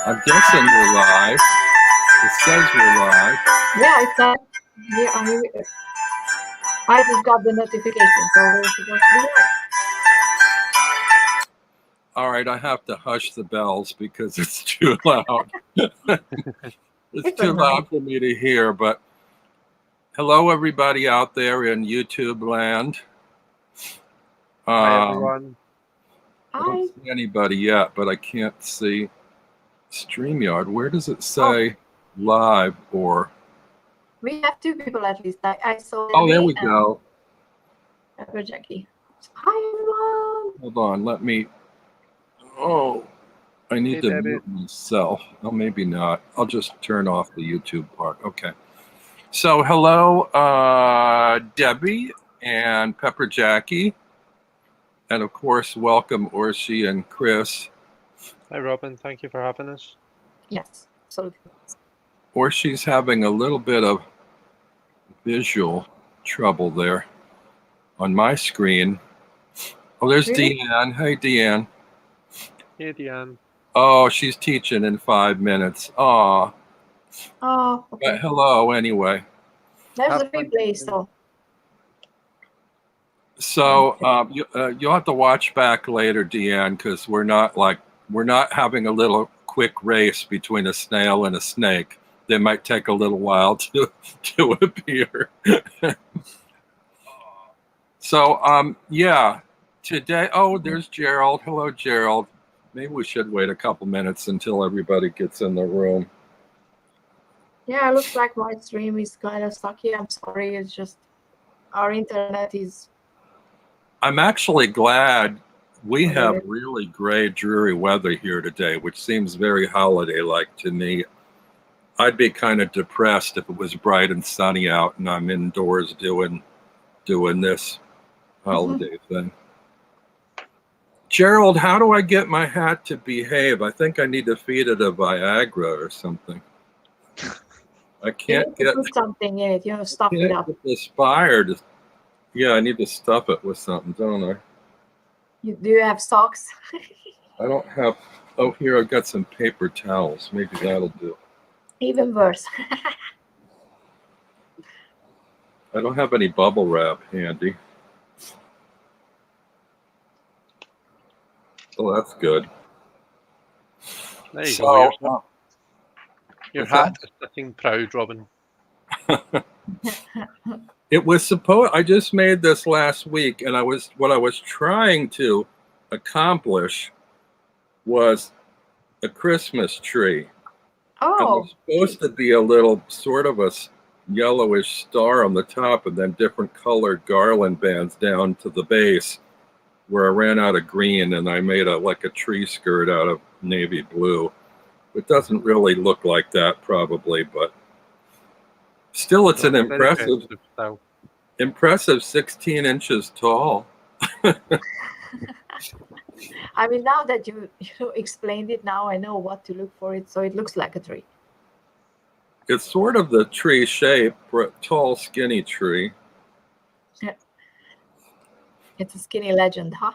I'm guessing we're live. It says we're live. Yeah, it's that. Yeah, I just got the notification, so we're supposed to be live. All right, I have to hush the bells because it's too loud. It's too loud for me to hear, but hello, everybody out there in YouTube land. Hi, everyone. I don't see anybody yet, but I can't see StreamYard. Where does it say live or? We have two people at least. I saw. Oh, there we go. Jackie. Hi, everyone. Hold on, let me. Oh, I need to mute myself. Oh, maybe not. I'll just turn off the YouTube part. Okay. So, hello, Debbie and Pepper Jackie. And of course, welcome Orshi and Chris. Hi, Robin. Thank you for having us. Yes, absolutely. Orshi's having a little bit of visual trouble there on my screen. Oh, there's Deanne. Hey, Deanne. Hey, Deanne. Oh, she's teaching in 5 minutes. Aw. Oh, okay. But hello, anyway. There's a replay, so. So you'll have to watch back later, Deanne, because we're not having a little quick race between a snail and a snake. They might take a little while to appear. So yeah, today. Oh, there's Gerald. Hello, Gerald. Maybe we should wait a couple minutes until everybody gets in the room. Yeah, it looks like my stream is kind of sucky. I'm sorry. It's just our internet is. I'm actually glad we have really gray, dreary weather here today, which seems very holiday-like to me. I'd be kind of depressed if it was bright and sunny out and I'm indoors doing this holiday thing. Gerald, how do I get my hat to behave? I think I need to feed it a Viagra or something. I can't get put something in it. You know, stuff it up. Inspired. Yeah, I need to stuff it with something, don't I? Do you have socks? I don't have. Oh, here I've got some paper towels. Maybe that'll do. Even worse. I don't have any bubble wrap handy. Oh, that's good. There you go. Your hat is sitting proud, Robin. It was supposed. I just made this last week, and what I was trying to accomplish was a Christmas tree. Oh. And there's supposed to be a little sort of a yellowish star on the top, and then different colored garland bands down to the base. Where I ran out of green, and I made like a tree skirt out of navy blue. It doesn't really look like that, probably, but still, it's an impressive 16 inches tall. I mean, now that you explained it, now I know what to look for it, so it looks like a tree. It's sort of the tree shape for a tall, skinny tree. Yeah. It's a skinny legend, huh?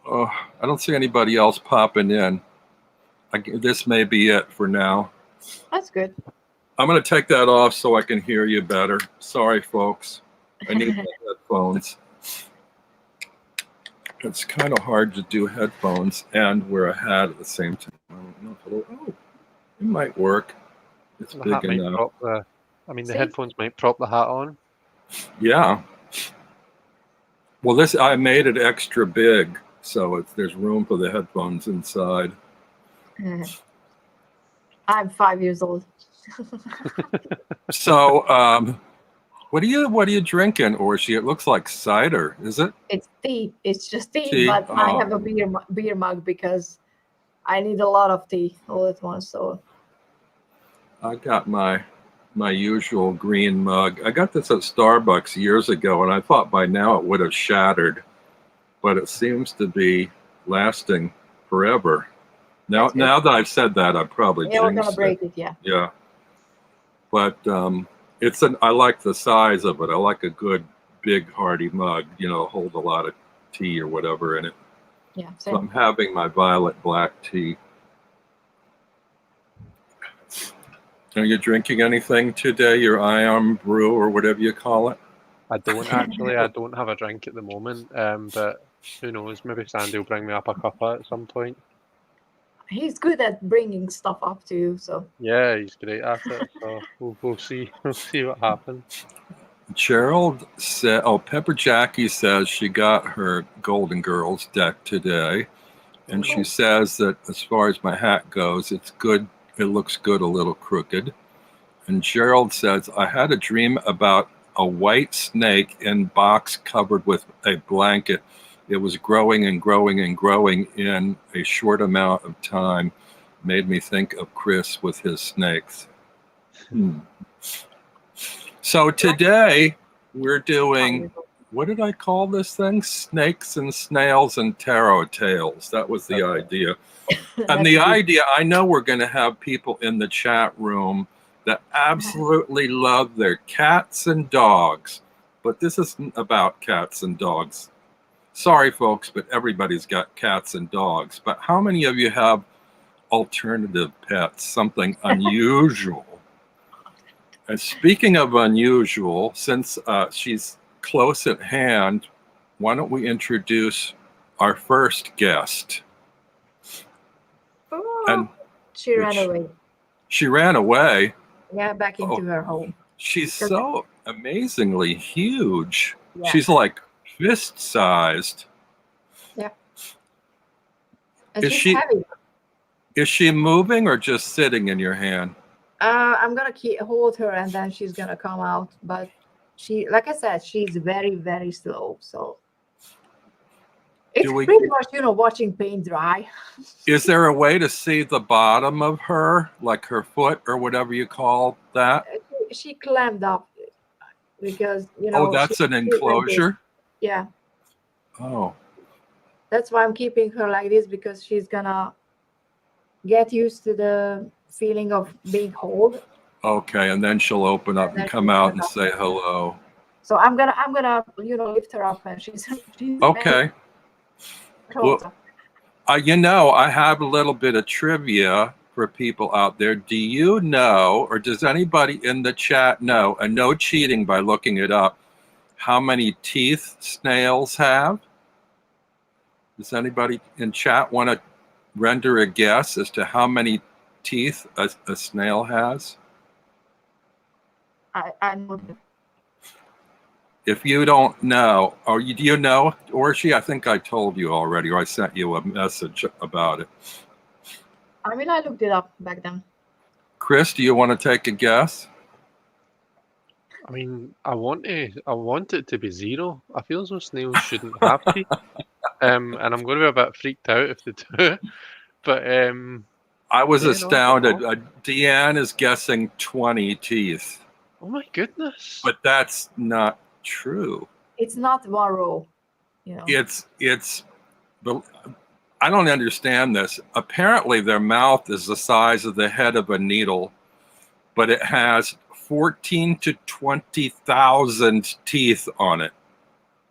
Oh, I don't see anybody else popping in. This may be it for now. That's good. I'm going to take that off so I can hear you better. Sorry, folks. I need my headphones. It's kind of hard to do headphones and wear a hat at the same time. I don't know if it might work. It's big enough. The headphones might prop the hat on. Yeah. Well, I made it extra big, so there's room for the headphones inside. I'm 5 years old. So, what are you drinking, Orshi? It looks like cider, is it? It's tea. It's just tea. But I have a beer mug because I need a lot of tea all at once. So I got my usual green mug. I got this at Starbucks years ago, and I thought by now it would have shattered, but it seems to be lasting forever. Now that I've said that, I'm probably we're gonna break it. Yeah. But I like the size of it. I like a good, big, hearty mug. Hold a lot of tea or whatever in it. Yeah. So I'm having my violet black tea. Are you drinking anything today? Your ion brew or whatever you call it? I don't actually. I don't have a drink at the moment. But who knows? Maybe Sandy will bring me up a cuppa at some point. He's good at bringing stuff up to you, so. Yeah, he's great at it. So we'll see. We'll see what happens. Gerald said, "Oh, Pepper Jackie says she got her Golden Girls deck today, and she says that as far as my hat goes, it's good. It looks good, a little crooked." And Gerald says, "I had a dream about a white snake in box covered with a blanket. It was growing and growing and growing in a short amount of time. Made me think of Chris with his snakes." So today we're doing, what did I call this thing? Snakes and Snails and Tarot Tales. That was the idea. And the idea, I know we're going to have people in the chat room that absolutely love their cats and dogs, but this isn't about cats and dogs. Sorry, folks, but everybody's got cats and dogs. But how many of you have alternative pets, something unusual? And speaking of unusual, since she's close at hand, why don't we introduce our first guest? Oh, And she ran away. She ran away? Yeah, back into her home. She's so amazingly huge. Yeah. She's like fist-sized. Yeah. And she's heavy. Is she moving or just sitting in your hand? I'm gonna hold her, and then she's gonna come out. But she, like I said, she's very, very slow. So it's pretty much, watching paint dry. Is there a way to see the bottom of her, like her foot or whatever you call that? She clammed up because Oh, that's an enclosure. Yeah. Oh. That's why I'm keeping her like this, because she's gonna get used to the feeling of being held. Okay, and then she'll open up and come out and say hello. So I'm gonna lift her up, and she's okay. Well, I have a little bit of trivia for people out there. Do you know, or does anybody in the chat know, and no cheating by looking it up, how many teeth snails have? Does anybody in chat want to render a guess as to how many teeth a snail has? I know. If you don't know, or do you know, Orshi? I think I told you already, or I sent you a message about it. I mean, I looked it up back then. Chris, do you want to take a guess? I mean, I want it to be 0. I feel as though snails shouldn't have teeth. And I'm going to be a bit freaked out if they do. But I was astounded. Deanne is guessing 20 teeth. Oh my goodness! But that's not true. It's not one row. It's. I don't understand this. Apparently, their mouth is the size of the head of a needle, but it has 14 to 20,000 teeth on it.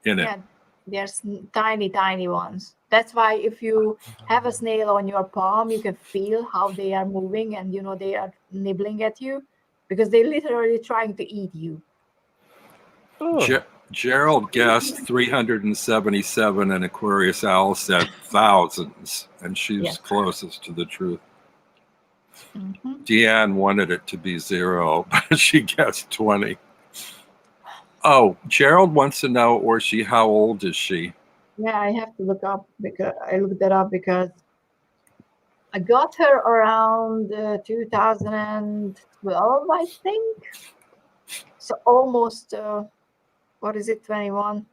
Yeah, there's tiny, tiny ones. That's why if you have a snail on your palm, you can feel how they are moving, and they are nibbling at you, because they're literally trying to eat you. Oh. Gerald guessed 377, and Aquarius Owl said thousands, and she's closest to the truth. Deanne wanted it to be 0, but she guessed 20. Oh, Gerald wants to know, Orshi, how old is she? Yeah, I have to look up, because I looked that up because I got her around 2012, I think. So almost, what is it, 21?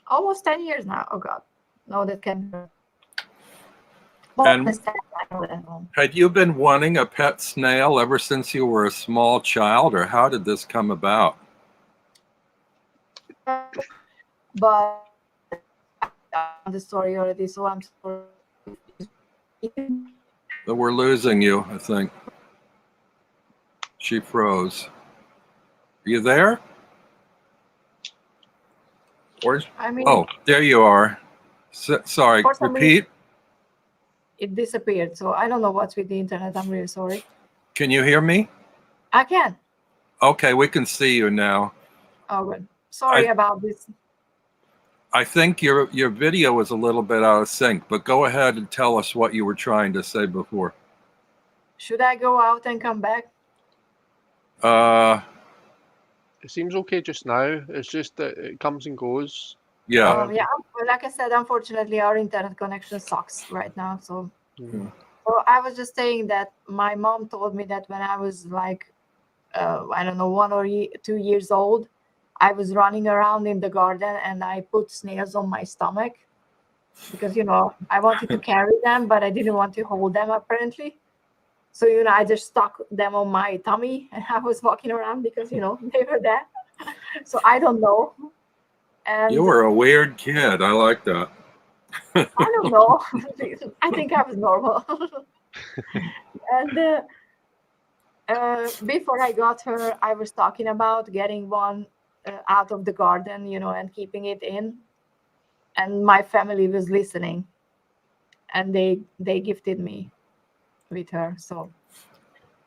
Almost 10 years now. Oh, God. No, that can't be. And had you been wanting a pet snail ever since you were a small child, or how did this come about? But the story already, so I'm sorry. But we're losing you, I think. She froze. Are you there? Or, oh, there you are. Sorry, repeat. It disappeared, so I don't know what's with the internet. I'm really sorry. Can you hear me? I can. Okay, we can see you now. Oh, good. Sorry about this. I think your video is a little bit out of sync, but go ahead and tell us what you were trying to say before. Should I go out and come back? It seems okay just now. It's just that it comes and goes. Yeah. Yeah. Like I said, unfortunately, our internet connection sucks right now. So, Mhm. so I was just saying that my mom told me that when I was like, I don't know, 2 years old, I was running around in the garden and I put snails on my stomach because I wanted to carry them, but I didn't want to hold them apparently. So I just stuck them on my tummy and I was walking around because they were there. So I don't know. And You were a weird kid. I like that. I don't know. I think I was normal. And before I got her, I was talking about getting one out of the garden, and keeping it in. And my family was listening, and they gifted me with her. So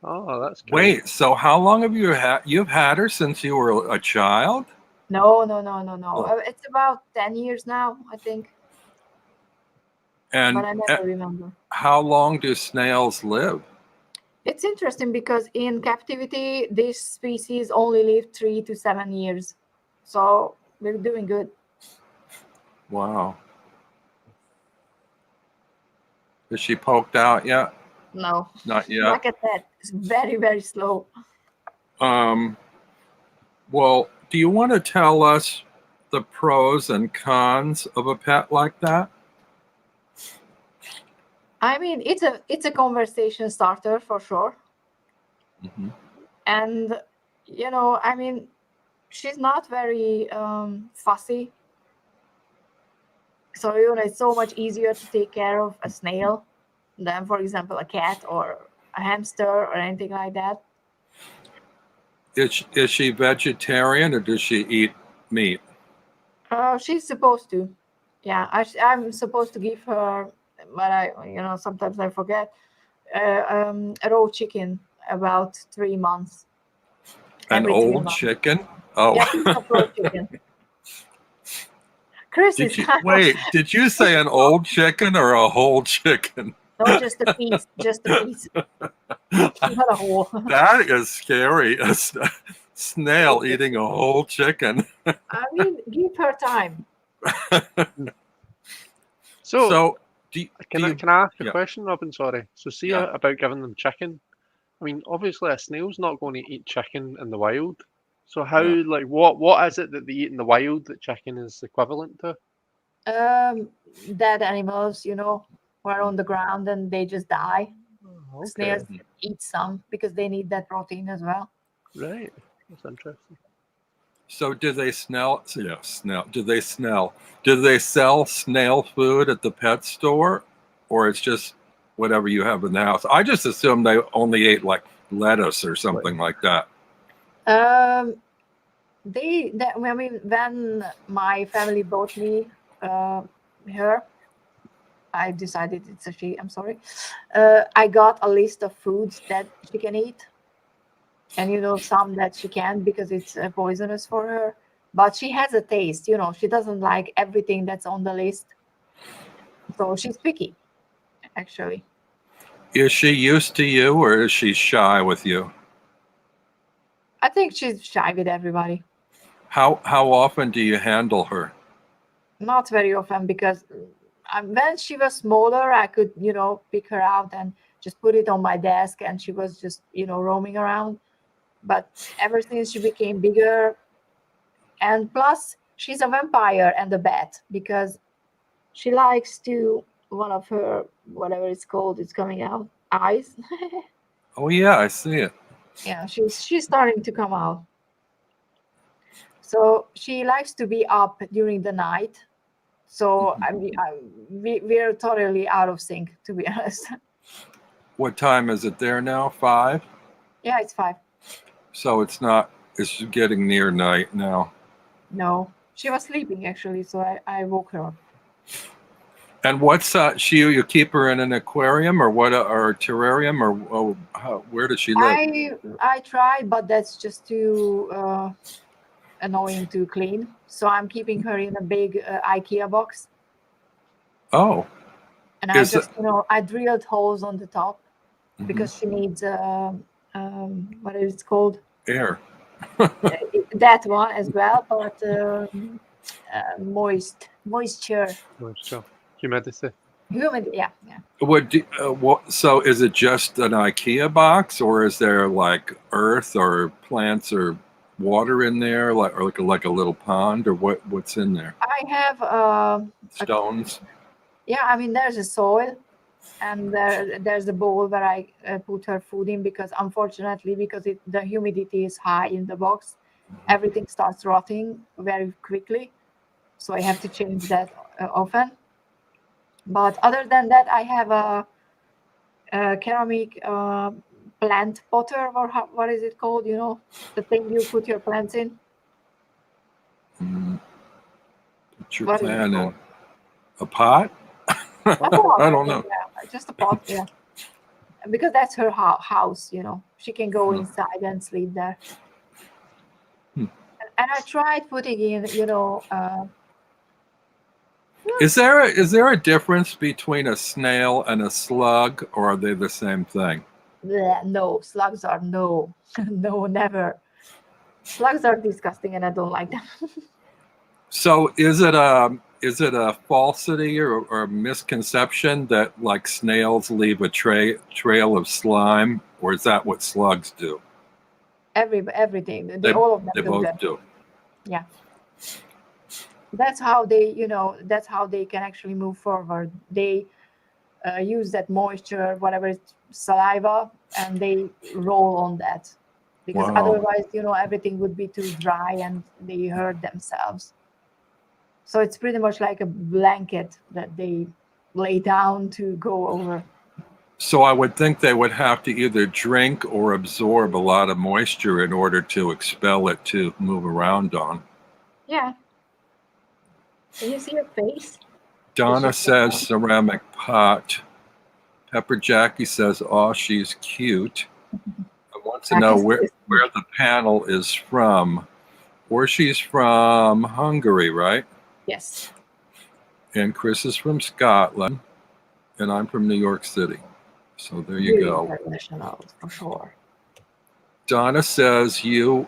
Oh, that's great. Wait, so how long have you've had her since you were a child? no. Oh. It's about 10 years now, I think, And but I never remember. how long do snails live? It's interesting because in captivity, this species only live 3 to 7 years. So we're doing good. Wow. Is she poked out yet? No, Not yet. like I said, it's very, very slow. Well, do you want to tell us the pros and cons of a pet like that? I mean, it's a conversation starter for sure. Mm-hmm. And I mean, she's not very fussy. So it's so much easier to take care of a snail than, for example, a cat or a hamster or anything like that. Is she vegetarian or does she eat meat? She's supposed to. Yeah, I'm supposed to give her, but sometimes I forget. A raw chicken about 3 months. An Every 3 old months. chicken? Oh. Yeah, piece of raw chicken. Chris is Did you say an old chicken or a whole chicken? no, just a piece, not a whole. That is scary. A snail eating a whole chicken. I mean, give her time. So, do can you, I ask a yeah. question, Robin? Sorry. So, see Yeah. about giving them chicken. I mean, obviously, a snail's not going to eat chicken in the wild. So, how, Yeah. like, what is it that they eat in the wild that chicken is equivalent to? Dead animals, who are on the ground and they just die. Okay, Snails eat some because they need that protein as well. right. That's interesting. So do they snell? Yeah, snell. Do they snell? Do they sell snail food at the pet store, or it's just whatever you have in the house? I just assumed they only ate like lettuce or something like that. I mean, when my family bought me her, I decided it's a she. I'm sorry. I got a list of foods that she can eat, and some that she can't because it's poisonous for her. But she has a taste. She doesn't like everything that's on the list, so she's picky. Actually, Is she used to you, or is she shy with you? I think she's shy with everybody. How often do you handle her? Not very often because when she was smaller, I could pick her out and just put it on my desk, and she was just roaming around. But ever since she became bigger, and plus she's a vampire and a bat because she likes to one of her whatever it's called, it's coming out, eyes. Oh yeah, I see it. Yeah, she's starting to come out. So she likes to be up during the night. So we're totally out of sync, to be honest. What time is it there now? 5? Yeah, it's 5. So it's getting near night now. No, she was sleeping actually, so I woke her up. And what's you keep her in an aquarium or what, or terrarium, or where does she live? I tried, but that's just too annoying to clean. So I'm keeping her in a big IKEA box, Oh, and I is it just I drilled holes on the top because she needs what is it called? air? That one as well, but moisture, Moisture, humidity. humid. Yeah. So is it just an IKEA box, or is there like earth or plants or water in there, like like a little pond, or what's in there? I have Stones. yeah. I mean, there's a soil, and there's a bowl where I put her food in because unfortunately, because the humidity is high in the box, everything starts rotting very quickly. So I have to change that often. But other than that, I have a ceramic plant potter, or what is it called? The thing you put your plants in. Put your What is it plant in called? a pot. A pot, I don't know. yeah, just a pot. Yeah, because that's her house. She can go inside and sleep there. And I tried putting in, Is there a difference between a snail and a slug, or are they the same thing? no, slugs are no, no, never. Slugs are disgusting, and I don't like them. So is it a falsity or a misconception that like snails leave a trail of slime, or is that what slugs do? Everything. All of them They do both that. do. Yeah. That's how they can actually move forward. They use that moisture, whatever it's saliva, and they roll on that. Because Wow. otherwise, everything would be too dry and they hurt themselves. So it's pretty much like a blanket that they lay down to go over. So I would think they would have to either drink or absorb a lot of moisture in order to expel it to move around on. Yeah. Can you see her face? Donna says ceramic pot. Pepper Jackie says, oh, she's cute. I want to know where the panel is from. Or she's from Hungary, right? Yes. And Chris is from Scotland. And I'm from New York City. So there you go. International, for sure. Donna says you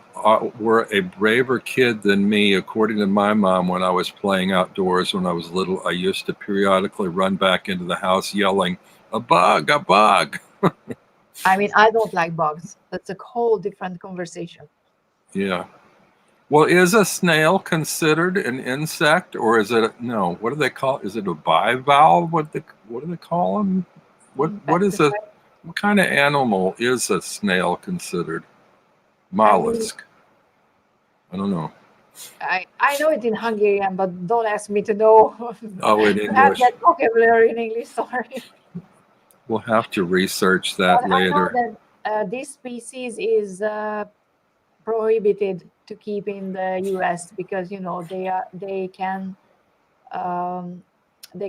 were a braver kid than me, according to my mom. When I was playing outdoors when I was little, I used to periodically run back into the house yelling, a bug, a bug. I mean, I don't like bugs. That's a whole different conversation. Yeah. Well, is a snail considered an insect, or is it no? What do they call? Is it a bivalve? What do they call them? What kind of animal is a snail considered? Mollusk. I don't know. I know it in Hungarian, but don't ask me to know. Oh, in I have English. that vocabulary in English. Sorry. We'll have to research that but later. I know that this species is prohibited to keep in the U.S. because they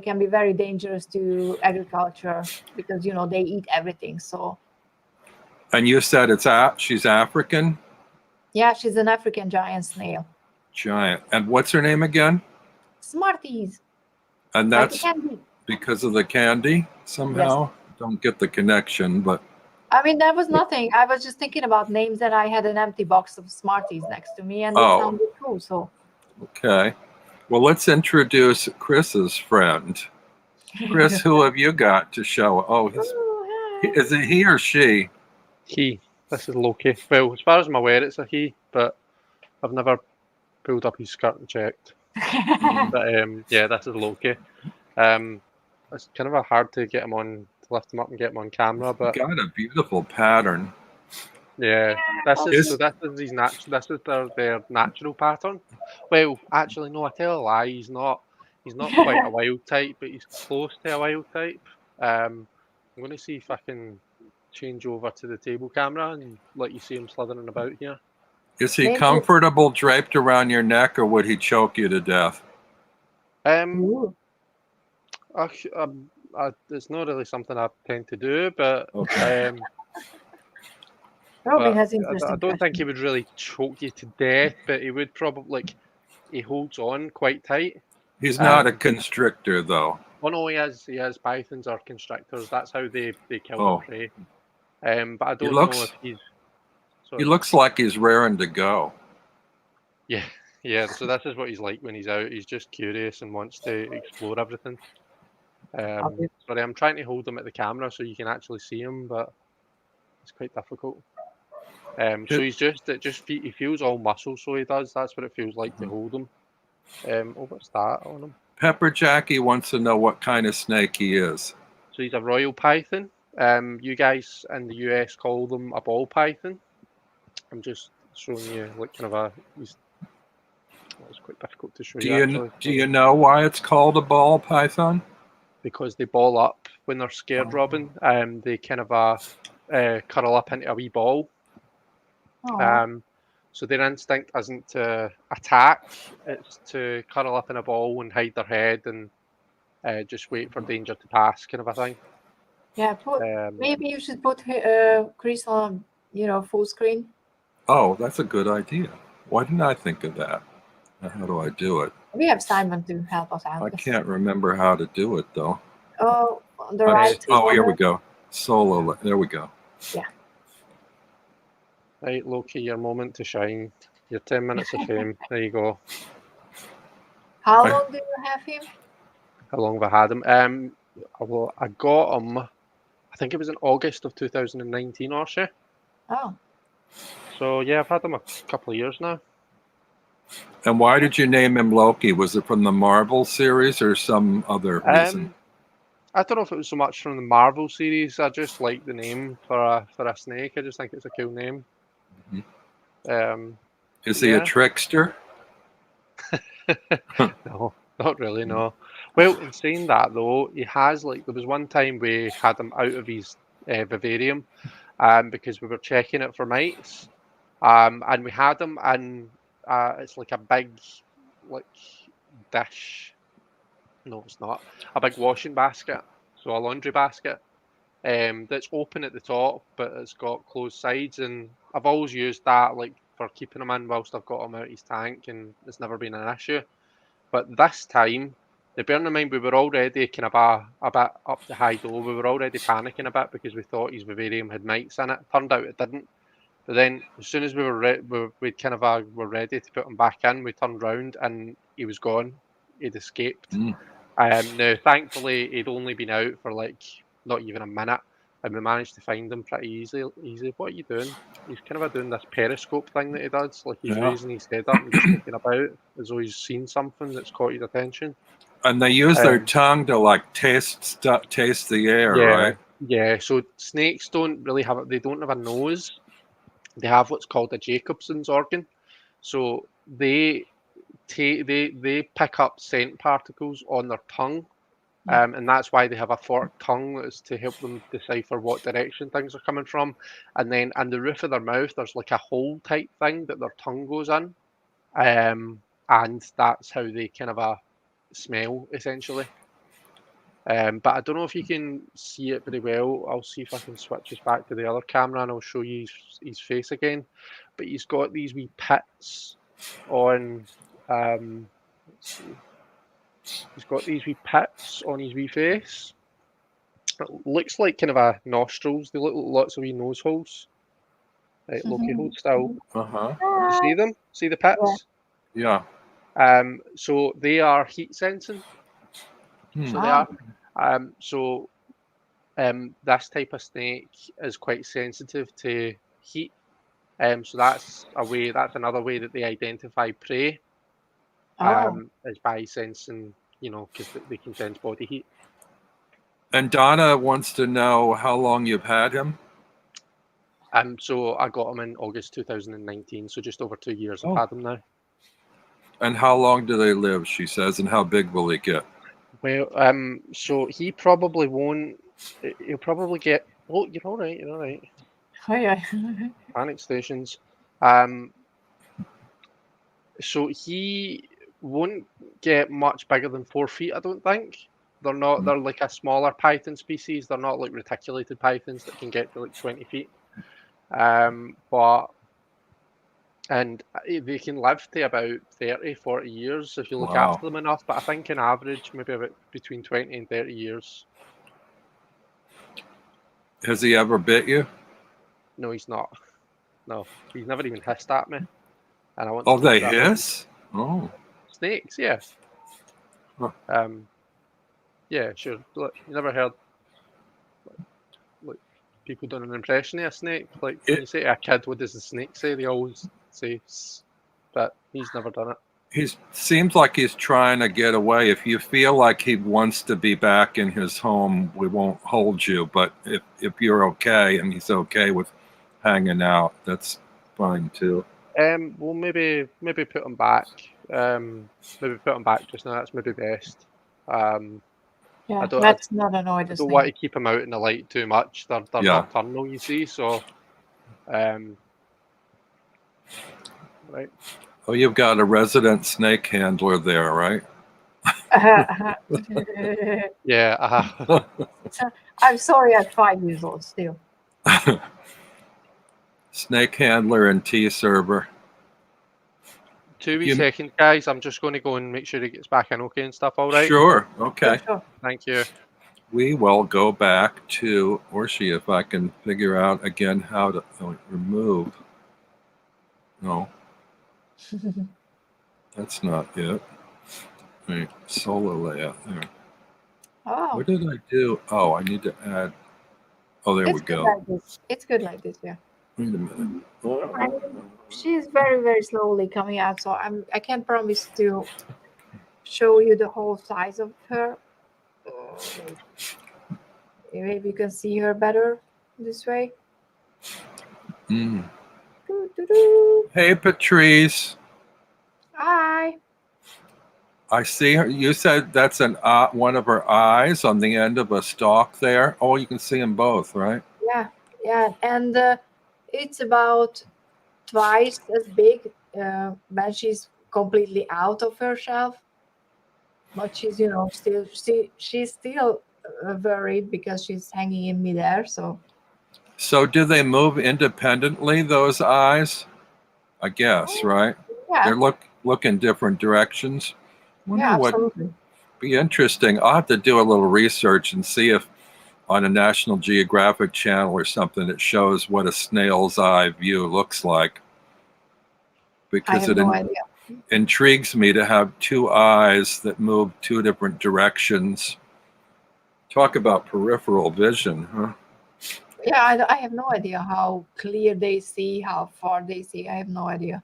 can be very dangerous to agriculture because they eat everything. So. And you said she's African? Yeah, she's an African giant snail. Giant. And what's her name again? Smarties. And that's because of the candy somehow? Yes. Don't get the connection, but. I mean, that was nothing. I was just thinking about names and I had an empty box of Smarties next to me and they sounded cool, so. Okay. Well, let's introduce Chris's friend. Chris, who have you got to show? Oh, is it he or she? He. This is Loki. Well, as far as I'm aware, it's a he, but I've never pulled up his skirt and checked. But yeah, this is Loki. It's kind of hard to get him on, to lift him up and get him on camera. But got a beautiful pattern. Yeah, this is their natural pattern. Well, actually, no, I tell a lie. He's not quite a wild type, but he's close to a wild type. I'm going to see if I can change over to the table camera and let you see him slithering about here. Is he comfortable draped around your neck, or would he choke you to death? It's not really something I tend to do, but Okay. Robbie but has I interesting don't think he questions. would really choke you to death, but he would probably he holds on quite tight. He's not a constrictor, though. Oh no, he is. Pythons are constrictors. That's how they kill Oh. their prey. But I don't know looks- if he's. He Sorry. looks like he's raring to go. Yeah. So this is what he's like when he's out. He's just curious and wants to explore everything. Obvious. Sorry, I'm trying to hold him at the camera so you can actually see him, but it's quite difficult. So he feels all muscle, so he does. That's what it feels like to hold him. What's that on him? Pepper Jackie wants to know what kind of snake he is. So he's a royal python. You guys in the US call them a ball python. I'm just showing you like kind of it's quite difficult to show you actually. Do you know why it's called a ball python? Because they ball up when they're scared, Robin. They kind of curl up into a wee ball. Aw. So their instinct isn't to attack; it's to curl up in a ball and hide their head and just wait for danger to pass, kind of a thing. Yeah, maybe you should put Chris on, full screen. Oh, that's a good idea. Why didn't I think of that? How do I do it? We have Simon to help us out. I can't remember how to do it, though. Oh, on the right. Oh, here we go. Solo. There we go. Yeah. Right, Loki, your moment to shine. Your 10 minutes of fame. There you go. How long do you have him? How long have I had him? I got him, I think it was in August of 2019, Orshi. Oh. So, yeah, I've had him a couple of years now. And why did you name him Loki? Was it from the Marvel series or some other reason? I don't know if it was so much from the Marvel series. I just like the name for a snake. I just think it's a cool name. Is he a trickster? No, not really, no. Well, in saying that, though, he has, there was one time we had him out of his vivarium because we were checking it for mites. And we had him in, it's like a big, dish. No, it's not. A big washing basket. So a laundry basket that's open at the top, but it's got closed sides. And I've always used that, for keeping him in whilst I've got him out his tank, and it's never been an issue. But this time, bearing in mind we were already kind of a bit up the high door, we were already panicking a bit because we thought his vivarium had mites in it. Turned out it didn't. But then, as soon as we were were ready to put him back in, we turned round and he was gone. He'd escaped. Now, thankfully, he'd only been out for not even a minute, and we managed to find him pretty easy. What are you doing? He's kind of doing this periscope thing that he does. He's raising his head up and just looking about as though he's seen something that's caught his attention. And they use their tongue to taste the air, right? Yeah. So snakes don't really have they don't have a nose. They have what's called a Jacobson's organ. So they pick up scent particles on their tongue. And that's why they have a forked tongue, is to help them decipher what direction things are coming from. And then in the roof of their mouth, there's like a hole type thing that their tongue goes in. And that's how they kind of smell, essentially. But I don't know if you can see it very well. I'll see if I can switch us back to the other camera and I'll show you his face again. But he's got these wee pits on... let's see. He's got these wee pits on his wee face. It looks like kind of a nostrils. They look like lots of wee nose holes. Right, Loki, hold still. You see them? See the pits? Yeah. So they are heat sensing. So they are. This type of snake is quite sensitive to heat. So that's another way that they identify prey. Is by sensing, because they can sense body heat. And Donna wants to know how long you've had him. So I got him in August 2019, so just over 2 years I've had him now. And how long do they live, she says, and how big will he get? Well, so he probably won't. He'll probably get. Oh, you're all right. You're all right. Oh yeah. Panic stations. So he won't get much bigger than 4 feet, I don't think. They're like a smaller python species. They're not like reticulated pythons that can get to like 20 feet. But they can live to about 30, 40 years if you look Wow. after them enough. But I think in average, maybe about between 20 and 30 years. Has he ever bit you? No, he's not. No, he's never even hissed at me. And I want. Oh, to they that hiss? Oh. snakes, yeah. Huh. Yeah, sure. Look, you never heard like people doing an impression of a snake? Like when you say to a kid, what does the snake say? They always say, "S," but he's never done it. He seems like he's trying to get away. If you feel like he wants to be back in his home, we won't hold you. But if you're okay and he's okay with hanging out, that's fine too. Well, maybe put him back. Maybe put him back just now. That's maybe best. Yeah, don't- let's not annoy I the don't want to snake. keep them out in the light too much. They're Yeah. nocturnal, you see. So, right. Oh, you've got a resident snake handler there, right? Yeah. I'm sorry, I'm 5 years old still. Snake handler and tea server. 2 wee You- seconds, guys. I'm just going to go and make sure he gets back in okay and stuff. All right. Sure. Okay. Sure. Thank you. We will go back to Orshi if I can figure out again how to remove. No, that's not it. Wait, solo layout there. Oh, What did I do? Oh, I need to add. Oh, there we it's good go. like this. It's good like this, yeah. Wait a minute. She's very, very slowly coming out, so I can't promise to show you the whole size of her. Maybe you can see her better this way. Mm. Doo-doo-doo. Hey, Patrice. Hi. I see her. You said that's one of her eyes on the end of a stalk there. Oh, you can see them both, right? Yeah, and it's about twice as big when she's completely out of her shelf. But she's, she's still worried because she's hanging in midair. So So do they move independently, those eyes? I guess, right? yeah, They're look in different directions. Wonder yeah, what absolutely. be interesting. I'll have to do a little research and see if on a National Geographic channel or something it shows what a snail's eye view looks like. I Because have it no idea. intrigues me to have two eyes that move two different directions. Talk about peripheral vision, huh? Yeah, I have no idea how clear they see, how far they see. I have no idea.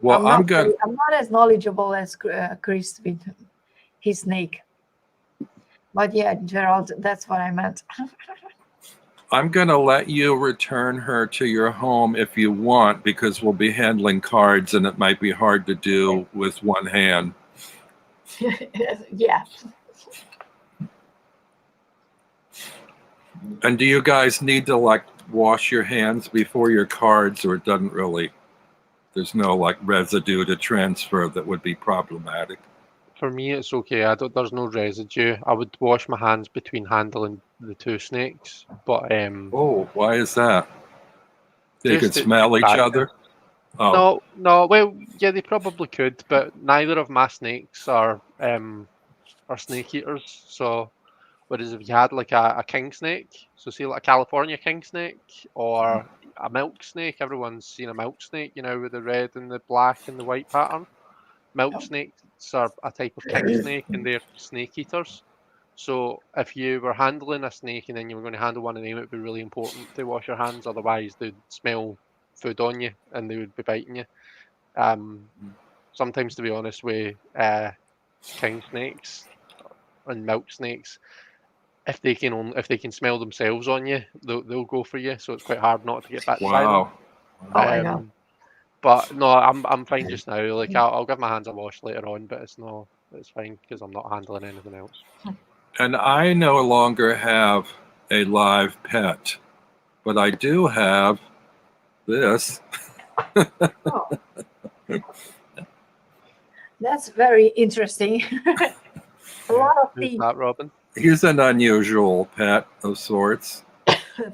Well, I'm not as knowledgeable as Chris with his snake. But yeah, Gerald, that's what I meant. I'm going to let you return her to your home if you want, because we'll be handling cards and it might be hard to do with one hand. Yeah. And do you guys need to like wash your hands before your cards, or it doesn't really, there's no like residue to transfer that would be problematic? For me, it's okay. There's no residue. I would wash my hands between handling the two snakes, but Oh, why is that? They Just could to smell each practice. other? Oh, no. Well, yeah, they probably could, but neither of my snakes are snake eaters. So, whereas if you had like a king snake, so say like a California king snake or a milk snake, everyone's seen a milk snake, with the red and the black and the white pattern. Milk snakes are a type of king snake, and they're snake eaters. So if you were handling a snake and then you were going to handle one of them, it would be really important to wash your hands. Otherwise, they'd smell food on you and they would be biting you. Sometimes, to be honest, with king snakes and milk snakes, if they can smell themselves on you, they'll go for you. So it's quite hard not to get bit by them. wow. Oh my God. But no, I'm fine just now. Like I'll give my hands a wash later on, but it's fine because I'm not handling anything else. And I no longer have a live pet, but I do have this. Oh. That's very interesting. A lot of Who's teeth, that, Robin? He's an unusual pet of sorts.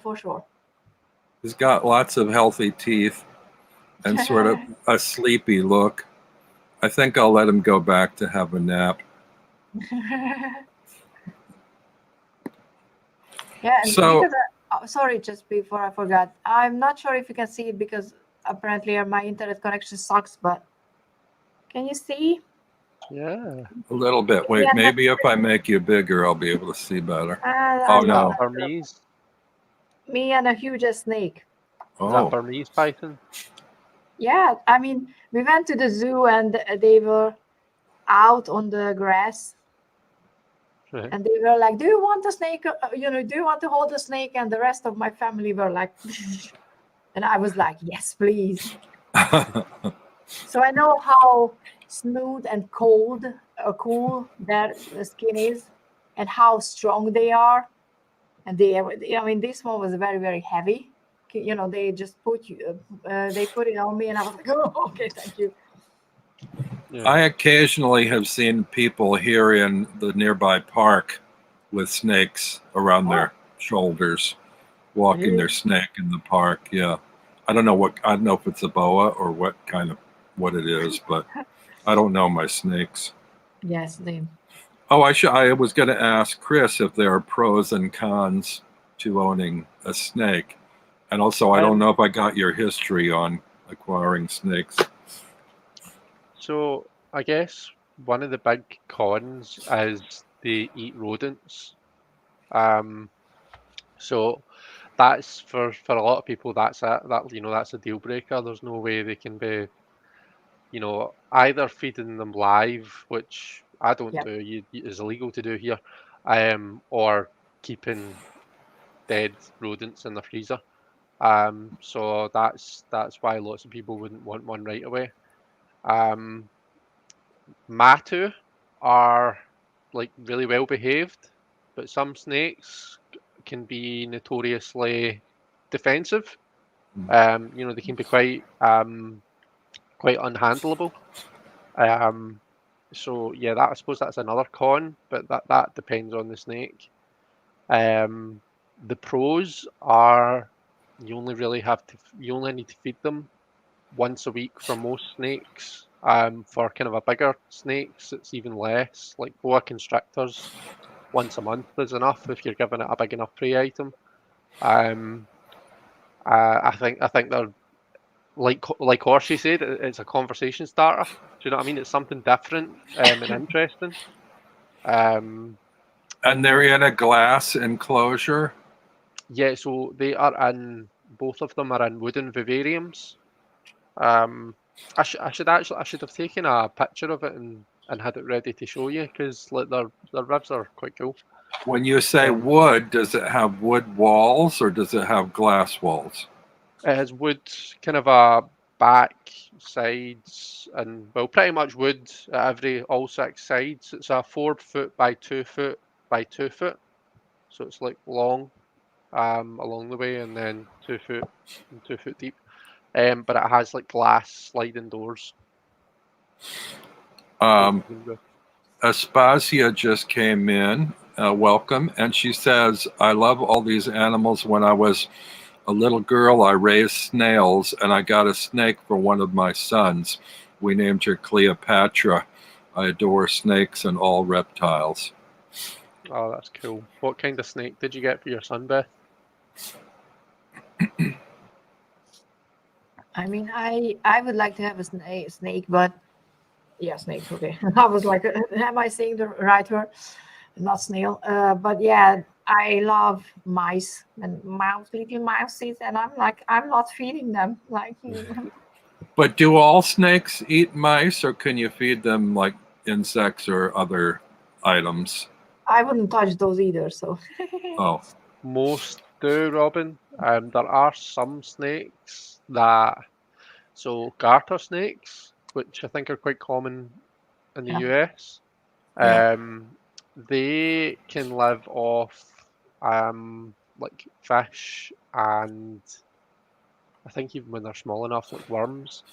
for sure. He's got lots of healthy teeth and sort of a sleepy look. I think I'll let him go back to have a nap. Yeah, and So- because sorry, just before I forgot, I'm not sure if you can see it because apparently my internet connection sucks. But can you see? Yeah. A little bit. Wait, Yeah, maybe if I make you bigger, I'll be able to see better. Oh no. Burmese? Me and a huge snake. Is that Oh, Burmese python? Yeah, I mean, we went to the zoo and they were out on the grass Right. and they were like, "Do you want a snake? Do you want to hold a snake?" And the rest of my family were like, and I was like, "Yes, please." So I know how smooth and cool their skin is, and how strong they are. And I mean, this one was very, very heavy. They just they put it on me, and I was like, "Oh, okay, thank you." Yeah. I occasionally have seen people here in the nearby park with snakes around their shoulders, walking Really? their snake in the park. Yeah, I don't know if it's a boa or what it is, but I don't know my snakes. Yes, they. Oh, I was going to ask Chris if there are pros and cons to owning a snake, and also I don't know if I got your history on acquiring snakes. So I guess one of the big cons is they eat rodents. So that's for a lot of people that's that's a deal breaker. There's no way they can be, either feeding them live, which I don't Yep. do, is illegal to do here, or keeping dead rodents in the freezer. So that's why lots of people wouldn't want one right away. Matu are like really well behaved, but some snakes can be notoriously defensive. They can be quite unhandleable. So yeah, I suppose that's another con, but that depends on the snake. The pros are you only need to feed them once a week for most snakes. For kind of a bigger snakes, it's even less. Like boa constrictors, once a month is enough if you're giving it a big enough prey item. I think they're like Orshi said, it's a conversation starter. Do you know what I mean? It's something different and interesting. Um, And they're in a glass enclosure. yeah, so both of them are in wooden vivariums. I should have taken a picture of it and had it ready to show you because like their ribs are quite cool. When you say wood, does it have wood walls or does it have glass walls? It has wood, kind of a back, sides, and well, pretty much wood at all 6 sides. It's a 4 foot by 2 foot by 2 foot, so it's like long along the way, and then 2 foot and 2 foot deep. But it has like glass sliding doors. Aspasia just came in. Welcome. And she says, I love all these animals. When I was a little girl, I raised snails and I got a snake for one of my sons. We named her Cleopatra. I adore snakes and all reptiles. Oh, that's cool. What kind of snake did you get for your son, Beth? I mean, I would like to have a snake, but yeah, snake. Okay, I was like, am I saying the right word? Not snail. But yeah, I love mice and little mouses, and I'm like, I'm not feeding them. Like, But do all snakes eat mice or can you feed them like insects or other items? I wouldn't touch those either. So. Oh. Most do, Robin. There are some snakes garter snakes, which I think are quite common in the US. They can live off like fish and I think even when they're small enough, like worms.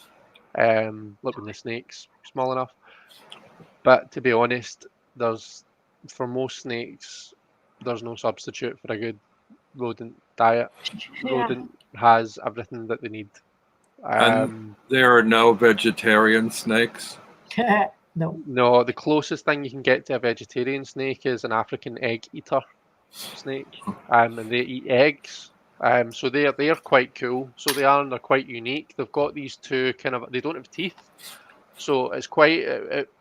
Like when the snake's small enough. But to be honest, for most snakes, there's no substitute for a good rodent diet. Yeah. Rodent has everything that they need. And there are no vegetarian snakes? No. No, the closest thing you can get to a vegetarian snake is an African egg eater snake, and they eat eggs. So they're quite cool. So they're quite unique. They've got these two they don't have teeth, so it's quite.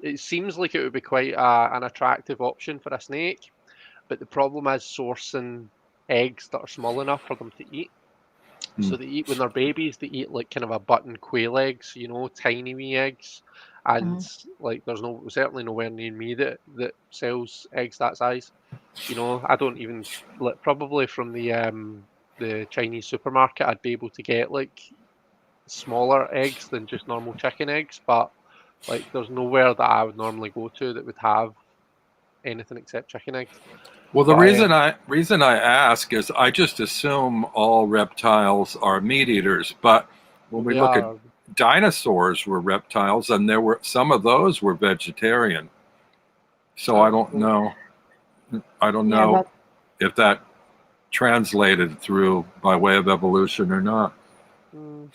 It seems like it would be quite an attractive option for a snake, but the problem is sourcing eggs that are small enough for them to eat. So they eat when they're babies. They eat like kind of a button quail eggs, tiny wee eggs, and like there's certainly nowhere near me that sells eggs that size. I don't even probably from the Chinese supermarket I'd be able to get like smaller eggs than just normal chicken eggs, but like there's nowhere that I would normally go to that would have anything except chicken eggs. Well, the reason I ask is I just assume all reptiles are meat eaters, but when we look at dinosaurs were reptiles, and some of those were vegetarian. So I don't know. I don't know if that translated through by way of evolution or not.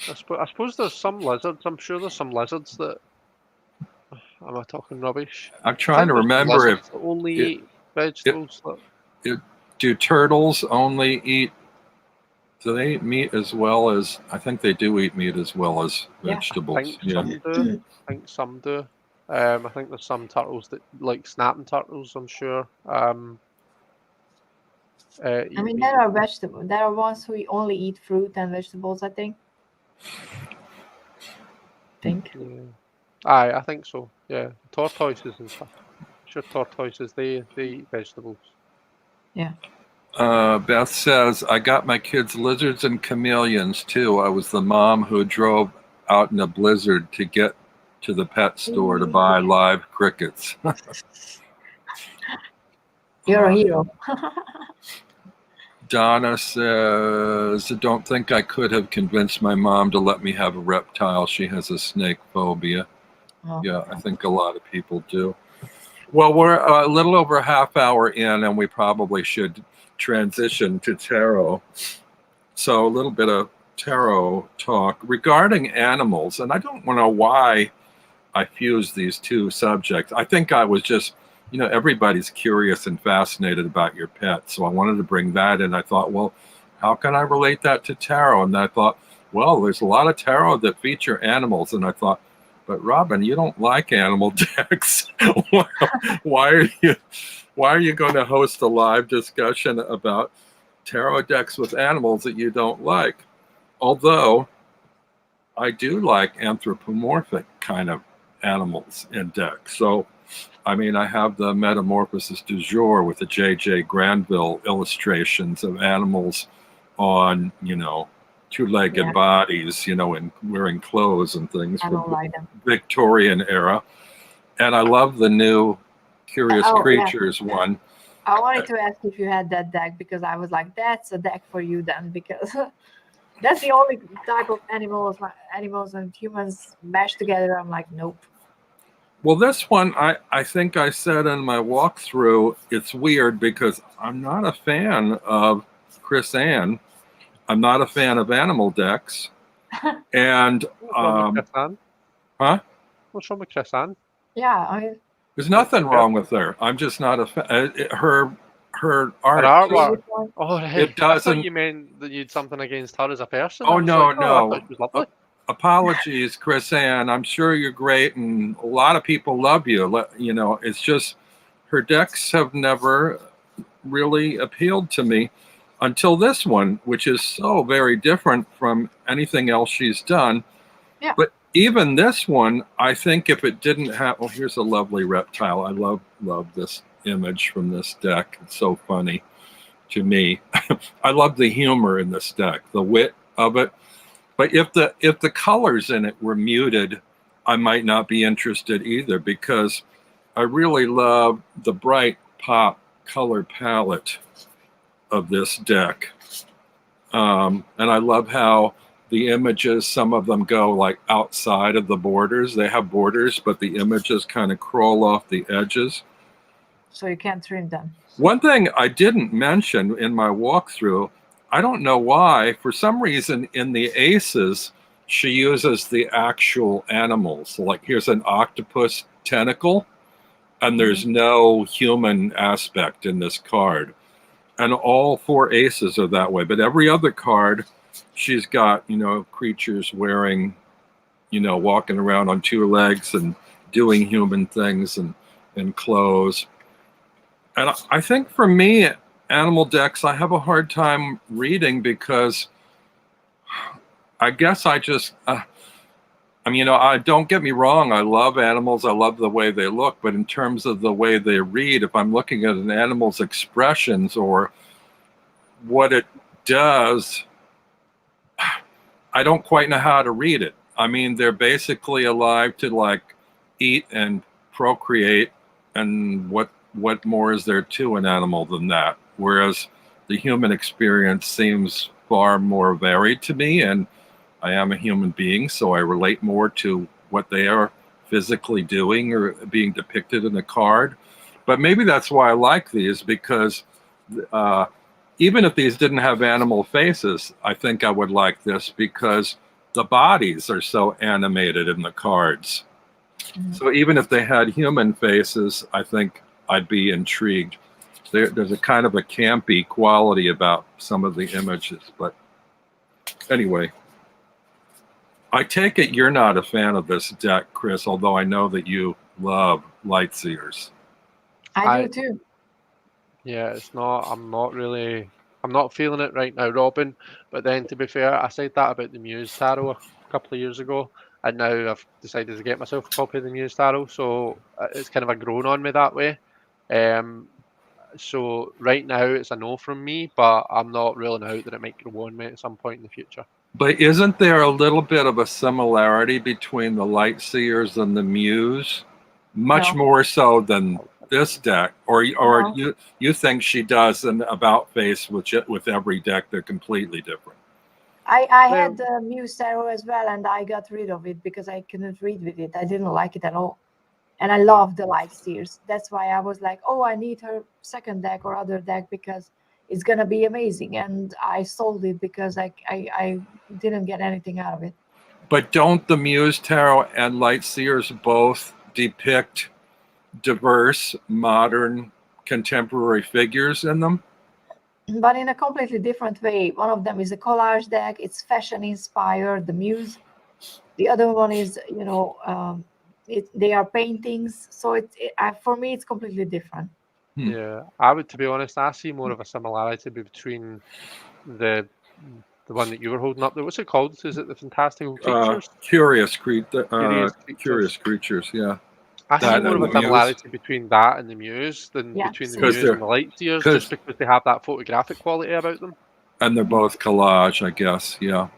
I suppose there's some lizards. I'm sure there's some lizards that. Am I talking rubbish? I'm trying to remember if only eat vegetables. Do turtles only eat? Do they eat meat as well as? I think they do eat meat as well as vegetables. I think some do. I think there's some turtles that like snapping turtles. I'm sure. I mean, there are vegetables. There are ones who only eat fruit and vegetables. I think. Yeah. I think so. Yeah, tortoises and stuff. I'm sure tortoises they eat vegetables. Yeah. Beth says, I got my kids lizards and chameleons too. I was the mom who drove out in a blizzard to get to the pet store to buy live crickets. You're a hero. Donna says, I don't think I could have convinced my mom to let me have a reptile. She has a snake phobia. Oh. Yeah, I think a lot of people do. Well, we're a little over a half hour in, and we probably should transition to tarot. So a little bit of tarot talk regarding animals. And I don't know why I fused these two subjects. I think I was just, everybody's curious and fascinated about your pet. So I wanted to bring that in. I thought, well, how can I relate that to tarot? And I thought, well, there's a lot of tarot that feature animals. And I thought, but Robin, you don't like animal decks. Why are you going to host a live discussion about tarot decks with animals that you don't like? Although I do like anthropomorphic kind of animals in decks. So, I mean, I have the Metamorphosis du Jour with the J.J. Granville illustrations of animals on, two-legged bodies, and wearing clothes and things from the Victorian era. And I love the new Curious Creatures one. I wanted to ask if you had that deck, because I was like, that's a deck for you then, because that's the only type of animals and humans mashed together. I'm like, nope. Well, this one, I think I said in my walkthrough, it's weird because I'm not a fan of Chris Ann. I'm not a fan of animal decks. And What's wrong with Chris Ann? Yeah, there's nothing wrong with her. I'm just not a fan. Her art. Artwork. Oh, it doesn't. I thought you meant that you had something against her as a person. Oh no. I thought she was lovely. Apologies, Chris Ann. I'm sure you're great, and a lot of people love you. It's just her decks have never really appealed to me until this one, which is so very different from anything else she's done. Yeah. But even this one, I think if it didn't have, here's a lovely reptile. I love this image from this deck. It's so funny to me. I love the humor in this deck, the wit of it. But if the colors in it were muted, I might not be interested either, because I really love the bright pop color palette of this deck. And I love how the images, some of them go like outside of the borders. They have borders, but the images kind of crawl off the edges. So you can't trim them. One thing I didn't mention in my walkthrough, I don't know why, for some reason in the aces, she uses the actual animals. Like here's an octopus tentacle, and there's no human aspect in this card. And all 4 aces are that way. But every other card, she's got, creatures wearing, walking around on 2 legs and doing human things and clothes. And I think for me, animal decks, I have a hard time reading because I guess I just, I don't get me wrong. I love animals. I love the way they look. But in terms of the way they read, if I'm looking at an animal's expressions or what it does, I don't quite know how to read it. I mean, they're basically alive to like eat and procreate, and what more is there to an animal than that? Whereas the human experience seems far more varied to me, and I am a human being, so I relate more to what they are physically doing or being depicted in a card. But maybe that's why I like these, because even if these didn't have animal faces, I think I would like this because the bodies are so animated in the cards. So even if they had human faces, I think I'd be intrigued. There's a kind of a campy quality about some of the images. But anyway, I take it you're not a fan of this deck, Chris, although I know that you love Lightseers. I do too. Yeah, I'm not feeling it right now, Robin. But then, to be fair, I said that about the Muse Tarot a couple of years ago, and now I've decided to get myself a copy of the Muse Tarot, so it's kind of a grown on me that way. So right now it's a no from me, but I'm not ruling out that it might grow on me at some point in the future. But isn't there a little bit of a similarity between the Lightseers and the Muse? Much more so than this deck, or you think she does an about face with every deck? They're completely different. I had the Muse Tarot as well, and I got rid of it because I couldn't read with it. I didn't like it at all. And I love the Lightseers. That's why I was like, oh, I need her second deck or other deck because it's going to be amazing. And I sold it because I didn't get anything out of it. But don't the Muse Tarot and Lightseers both depict diverse, modern, contemporary figures in them? But in a completely different way. One of them is a collage deck. It's fashion inspired, the Muse. The other one is, they are paintings, so for me it's completely different. Yeah, I would, to be honest, I see more of a similarity between the one that you were holding up there. What's it called? Is it the Fantastical Creatures? Curious Creatures, yeah. I see more of a similarity between that and the Muse than between the Muse and the Lightseers, just because they have that photographic quality about them. And they're both collage, I guess, yeah.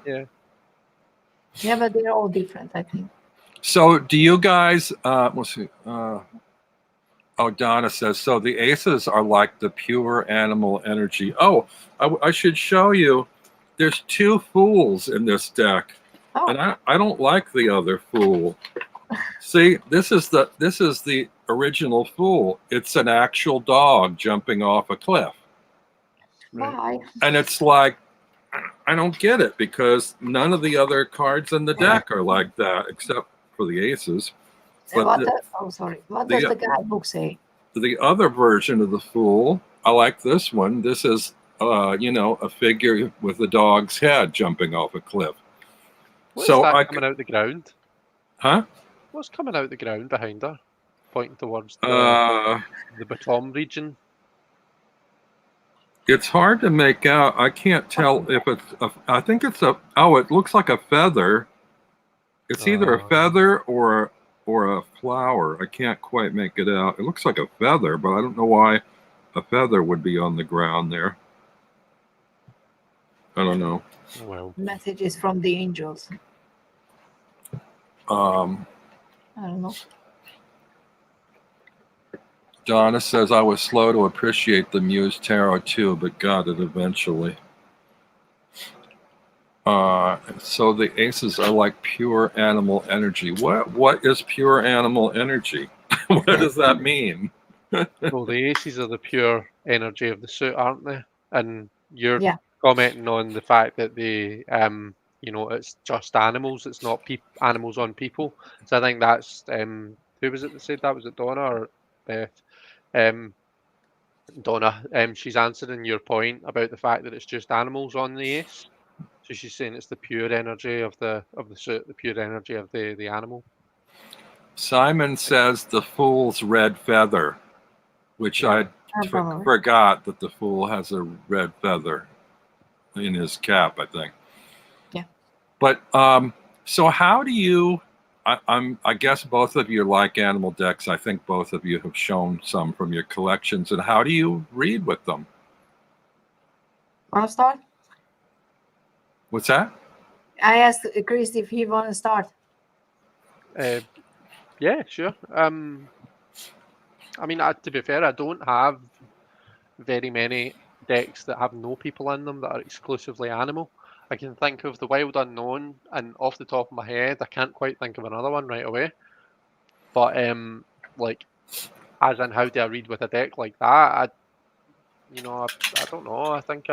Yeah, but they're all different, I think. So do you guys, let's see, Donna says, so the aces are like the pure animal energy. Oh, I should show you, there's 2 fools in this deck. Oh. And I don't like the other fool. See, this is the original fool. It's an actual dog jumping off a cliff. Right. And it's like, I don't get it, because none of the other cards in the deck are like that, except for the aces. But what does the guidebook say? The other version of the fool, I like this one. This is, a figure with a dog's head jumping off a cliff. What's that coming out the ground? Huh? What's coming out the ground behind her, pointing towards the bottom region? It's hard to make out. I can't tell if it's I think it's it looks like a feather. It's either a feather or a flower. I can't quite make it out. It looks like a feather, but I don't know why a feather would be on the ground there. I don't know. Well, messages from the angels. I don't know. Donna says, I was slow to appreciate the Muse Tarot too, but got it eventually. So the aces are like pure animal energy. What is pure animal energy? What does that mean? Well, the aces are the pure energy of the suit, aren't they? And you're Yeah. commenting on the fact that they, it's just animals. It's not animals on people. So I think that's who was it that said that? Was it Donna or Beth? Um, Donna. She's answering your point about the fact that it's just animals on the ace. So she's saying it's the pure energy of the suit, the pure energy of the animal. Simon says the fool's red feather, which Yeah. I forgot that the fool has a red feather in his cap, I think. Yeah. But so how do you? I guess both of you like animal decks. I think both of you have shown some from your collections. And how do you read with them? Want to start? What's that? I asked Chris if he want to start. Yeah, sure. I mean, to be fair, I don't have very many decks that have no people in them that are exclusively animal. I can think of the Wild Unknown, and off the top of my head, I can't quite think of another one right away. But like, as in how do I read with a deck like that? I don't know. I think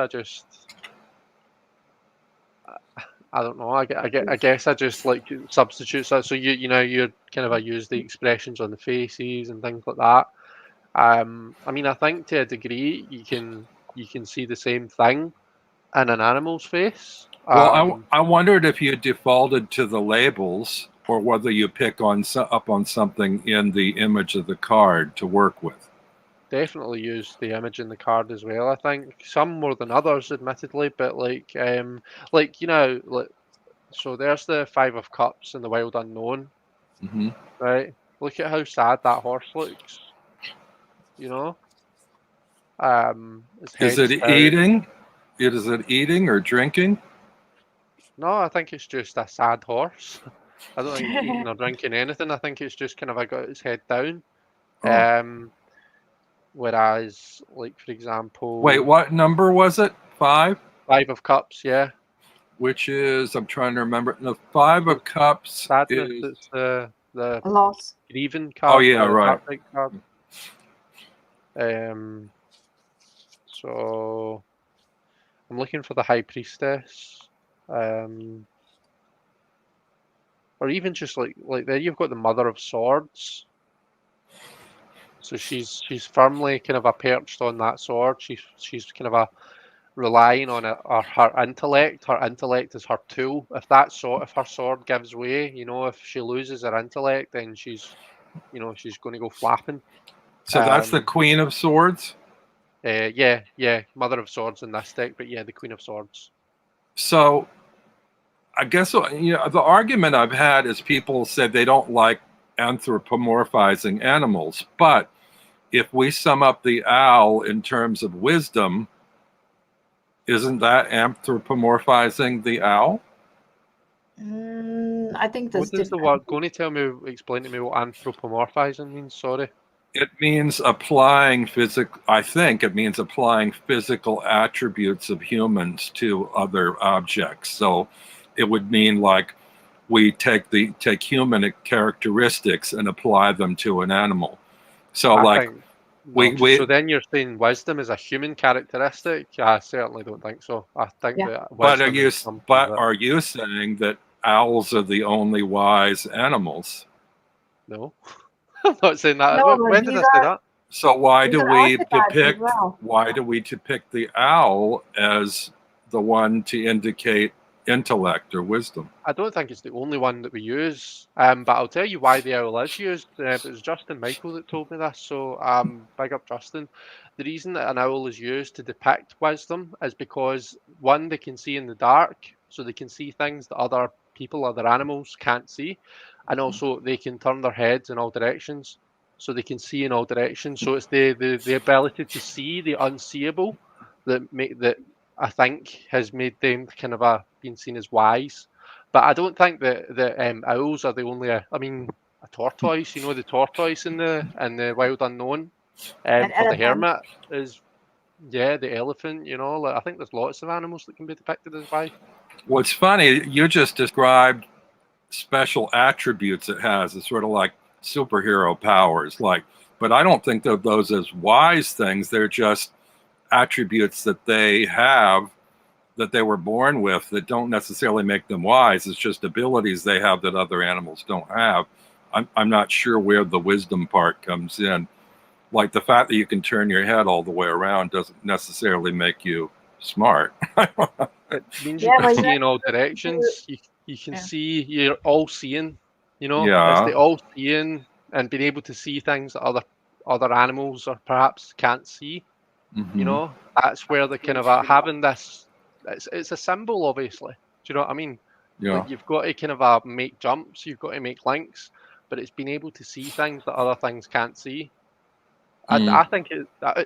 I don't know. I guess I just like substitute. So you're kind of use the expressions on the faces and things like that. I mean, I think to a degree you can see the same thing in an animal's face. Well, I wondered if you defaulted to the labels or whether you pick up on something in the image of the card to work with. Definitely use the image in the card as well. I think some more than others, admittedly, but so there's the 5 of Cups in the Wild Unknown, right? Look at how sad that horse looks. Is it eating? Is it eating or drinking? No, I think it's just a sad horse. I don't think it's eating or drinking anything. I think it's just kind of got its head down. Whereas, like for example, wait, what number was it? 5? 5 of Cups, yeah. Which is, I'm trying to remember. The 5 of Cups Sadness. is It's the loss. grieving card. Oh yeah, right. Card. So I'm looking for the High Priestess. Or even just like there you've got the Mother of Swords. So she's firmly kind of perched on that sword. She's kind of relying on her intellect. Her intellect is her tool. If her sword gives way, if she loses her intellect, then she's going to go flapping. So that's the Queen of Swords? Yeah, Mother of Swords in this deck, but yeah, the Queen of Swords. So I guess the argument I've had is people said they don't like anthropomorphizing animals, but if we sum up the owl in terms of wisdom, isn't that anthropomorphizing the owl? I think that's what is the word? Going to explain to me what anthropomorphizing means? Sorry. It means applying physical. I think it means applying physical attributes of humans to other objects. So it would mean like we take human characteristics and apply them to an animal. So so then you're saying wisdom is a human characteristic? I certainly don't think so. I think that wisdom are you saying that owls are the only wise animals? No. I'm not saying that. No, when did I say that? So why do we depict the owl as the one to indicate intellect or wisdom? I don't think it's the only one that we use, but I'll tell you why the owl is used. It was Justin Michael that told me this, so big up Justin. The reason that an owl is used to depict wisdom is because, one, they can see in the dark, so they can see things that other people, other animals can't see, and also they can turn their heads in all directions, so they can see in all directions. So it's the ability to see the unseeable that I think has made them kind of been seen as wise. But I don't think that owls are the only. I mean, a tortoise. The tortoise in the Wild Unknown, for the hermit is Yeah, the elephant, like, I think there's lots of animals that can be depicted as wise. What's funny, you just described special attributes it has. It's sort of like superhero powers, but I don't think of those as wise things. They're just attributes that they have, that they were born with, that don't necessarily make them wise. It's just abilities they have that other animals don't have. I'm not sure where the wisdom part comes in. Like the fact that you can turn your head all the way around doesn't necessarily make you smart. It means you Yeah, can but you see have in all to, directions. You can yeah. see, you're all seeing, it's Yeah. the all seeing and being able to see things that other animals or perhaps can't see. Hmm. That's where the kind of having this. It's a symbol, obviously. Do you know what I mean? Yeah. Like you've got to kind of make jumps, you've got to make links, but it's being able to see things that other things can't see. Mm. I think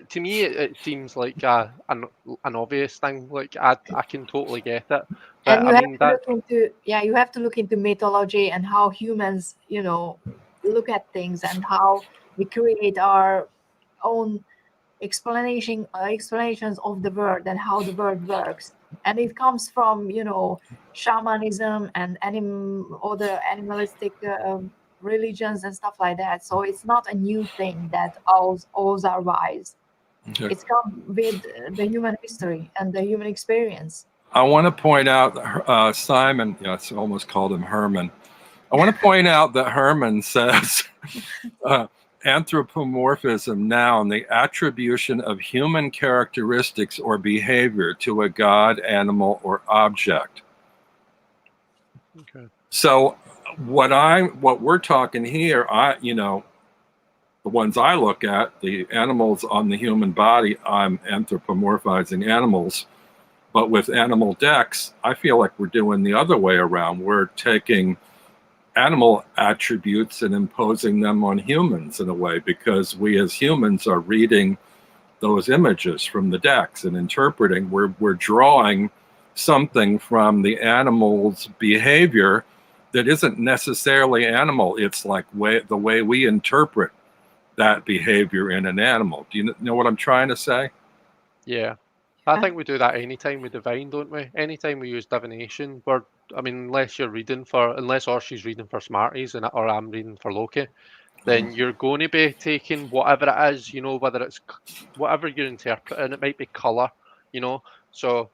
to me it seems like an obvious thing. Like I can totally get it, but And I you have mean to that look into, yeah, you have to look into mythology and how humans, look at things and how we create our own explanations of the world and how the world works. And it comes from, shamanism and other animalistic religions and stuff like that. So it's not a new thing that owls are wise. Okay. It's come with the human history and the human experience. I want to point out that Simon, yeah, it's almost called him Herman. I want to point out that Herman says uh, anthropomorphism, noun, the attribution of human characteristics or behavior to a god, animal, or object. okay. So what we're talking here, the ones I look at, the animals on the human body, I'm anthropomorphizing animals. But with animal decks, I feel like we're doing the other way around. We're taking animal attributes and imposing them on humans in a way, because we as humans are reading those images from the decks and interpreting. We're drawing something from the animal's behavior that isn't necessarily animal. It's like the way we interpret that behavior in an animal. Do you know what I'm trying to say? Yeah. I think we do that anytime we divine, don't we? Anytime we use divination, unless Orshi's reading for Smarties or I'm reading for Loki, then you're going to be taking whatever it is, whether it's whatever you're interpreting. It might be color, So,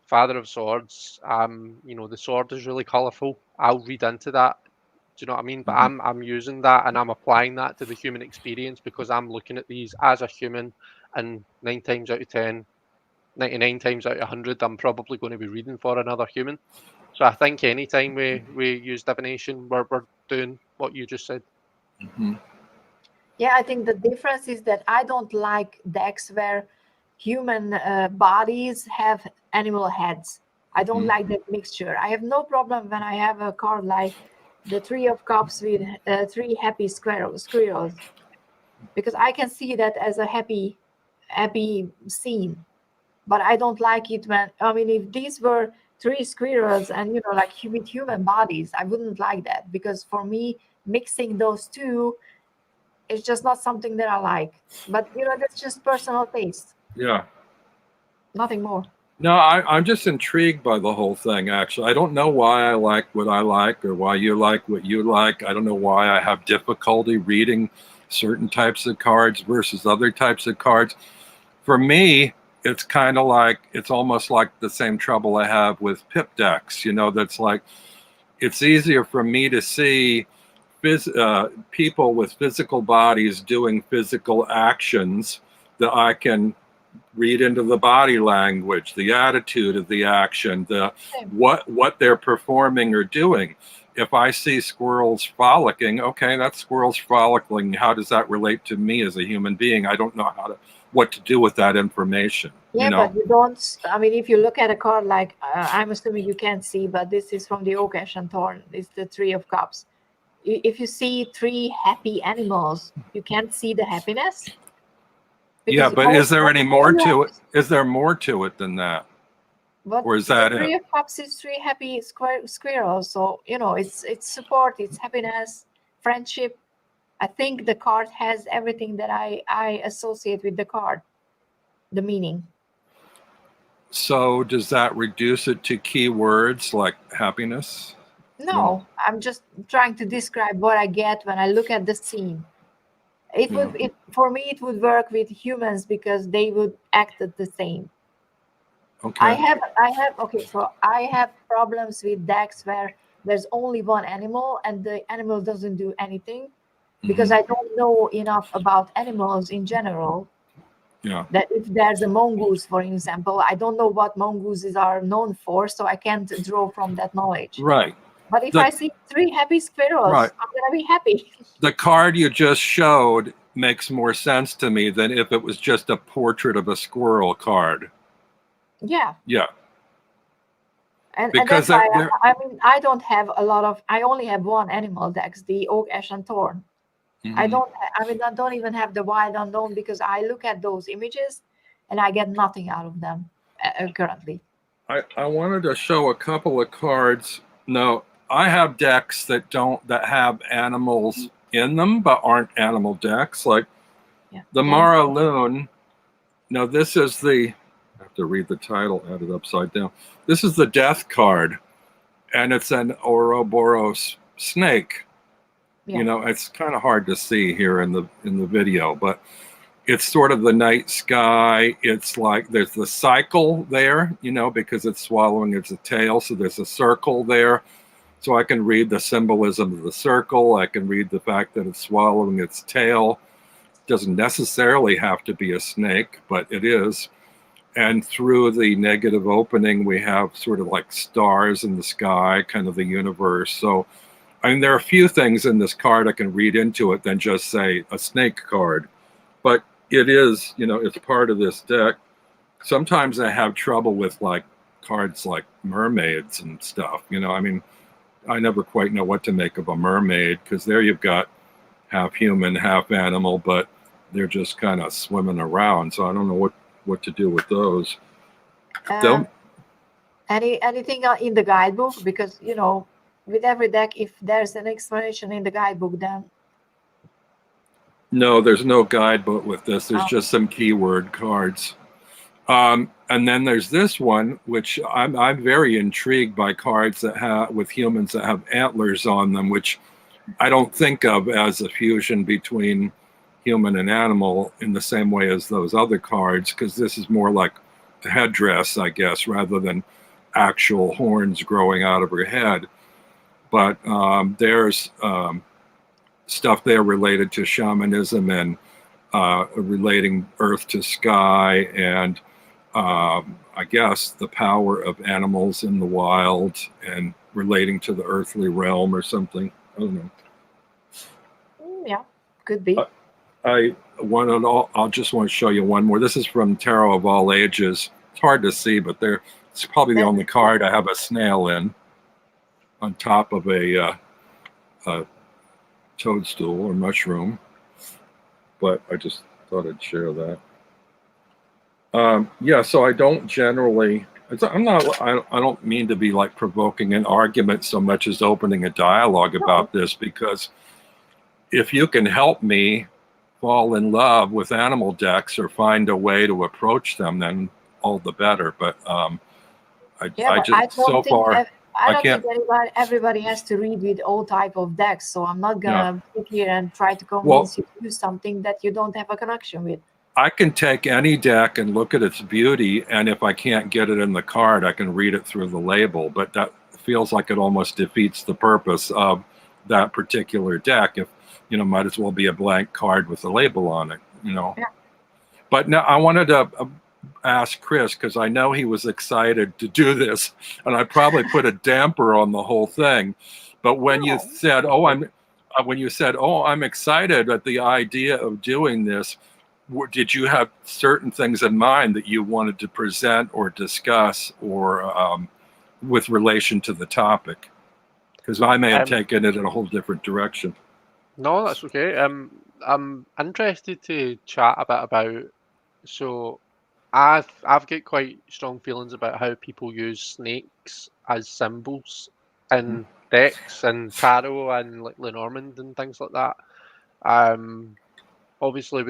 Father of Swords, the sword is really colorful. I'll read into that. Do you know what I mean? But Mhm. I'm using that and I'm applying that to the human experience because I'm looking at these as a human, and 9 times out of 10, 99 times out of 100, I'm probably going to be reading for another human. So I think anytime we use divination, we're doing what you just said. Mhm. Yeah, I think the difference is that I don't like decks where human bodies have animal heads. I don't Mhm. like that mixture. I have no problem when I have a card like the Three of Cups with three happy squirrels, because I can see that as a happy scene. But I don't like it when, I mean, if these were three squirrels and, like with human bodies, I wouldn't like that, because for me, mixing those two, it's just not something that I like. But that's just personal taste, Yeah. nothing more. No, I'm just intrigued by the whole thing, actually. I don't know why I like what I like or why you like what you like. I don't know why I have difficulty reading certain types of cards versus other types of cards. For me, it's kind of like, it's almost like the same trouble I have with pip decks. That's like, it's easier for me to see people with physical bodies doing physical actions that I can read into the body language, the attitude of the action, Same. what they're performing or doing. If I see squirrels frolicking, okay, that's squirrels frolicking. How does that relate to me as a human being? I don't know what to do with that information. Yeah, but you don't. I mean, if you look at a card like, I'm assuming you can't see, but this is from the Oak Ash and Thorn. It's the Three of Cups. If you see three happy animals, you can't see the happiness, Yeah, because but is there any all more you have to to. it? Is there more to it than that? But Or is the that it? Three of Cups is three happy squirrels. So it's support, it's happiness, friendship. I think the card has everything that I associate with the card. the meaning. So does that reduce it to keywords like happiness? No, I'm just trying to describe what I get when I look at the scene. It Yeah. would, for me, it would work with humans because they would act the same. Okay. Okay, so I have problems with decks where there's only one animal and the animal doesn't do anything because I don't know enough about animals in general. Yeah. That if there's a mongoose, for example, I don't know what mongooses are known for, so I can't draw from that knowledge. Right. But if I see 3 happy squirrels, Right. I'm gonna be happy. The card you just showed makes more sense to me than if it was just a portrait of a squirrel card. Yeah. Yeah. And Because that's why I mean I don't have a lot of. I only have one animal dex, the oak, ash, and thorn. I don't even have the wild unknown because I look at those images and I get nothing out of them currently. I wanted to show a couple of cards. No, I have decks that have animals in them but aren't animal decks, like the Mara Loon. Now this is the, I have to read the title, add it upside down. This is the death card, and it's an Ouroboros snake. You know, it's kind of hard to see here in the video, but it's sort of the night sky. It's like there's the cycle there, you know, because it's swallowing its tail. So there's a circle there. So I can read the symbolism of the circle. I can read the fact that it's swallowing its tail. It doesn't necessarily have to be a snake, but it is. And through the negative opening, we have sort of like stars in the sky, kind of the universe. So, I mean, there are a few things in this card I can read into it than just say a snake card. But it is, you know, it's part of this deck. Sometimes I have trouble with like cards like mermaids and stuff. You know, I mean, I never quite know what to make of a mermaid because there you've got half human, half animal, but they're just kind of swimming around. So I don't know what to do with those. Anything in the guidebook? Because, you know, with every deck, if there's an explanation in the guidebook, then no, there's no guidebook with this. There's just some keyword cards. And then there's this one, which I'm very intrigued by cards that have with humans that have antlers on them, which I don't think of as a fusion between human and animal in the same way as those other cards, because this is more like a headdress, I guess, rather than actual horns growing out of her head. But there's stuff there related to shamanism and relating earth to sky and I guess the power of animals in the wild and relating to the earthly realm or something. I don't know. Yeah, could be. I just want to show you one more. This is from Tarot of All Ages. It's hard to see, but it's probably the only card I have a snail in on top of a toadstool or mushroom. But I just thought I'd share that. Yeah, so I don't generally, I don't mean to be like provoking an argument so much as opening a dialogue about this, because if you can help me fall in love with animal decks or find a way to approach them, then all the better. But I don't think everybody has to read with all type of decks, so I'm not gonna sit here and try to convince you to do something that you don't have a connection with. I can take any deck and look at its beauty, and if I can't get it in the card, I can read it through the label. But that feels like it almost defeats the purpose of that particular deck. If, you know, might as well be a blank card with a label on it, you know. Yeah. But now I wanted to ask Chris, because I know he was excited to do this, and I probably put a damper on the whole thing. But when you said, I'm excited at the idea of doing this, did you have certain things in mind that you wanted to present or discuss or with relation to the topic? Because I may have taken it in a whole different direction. No, that's okay. I'm interested to chat a bit about. So, I've got quite strong feelings about how people use snakes as symbols in decks and tarot and like Lenormand and things like that. Obviously,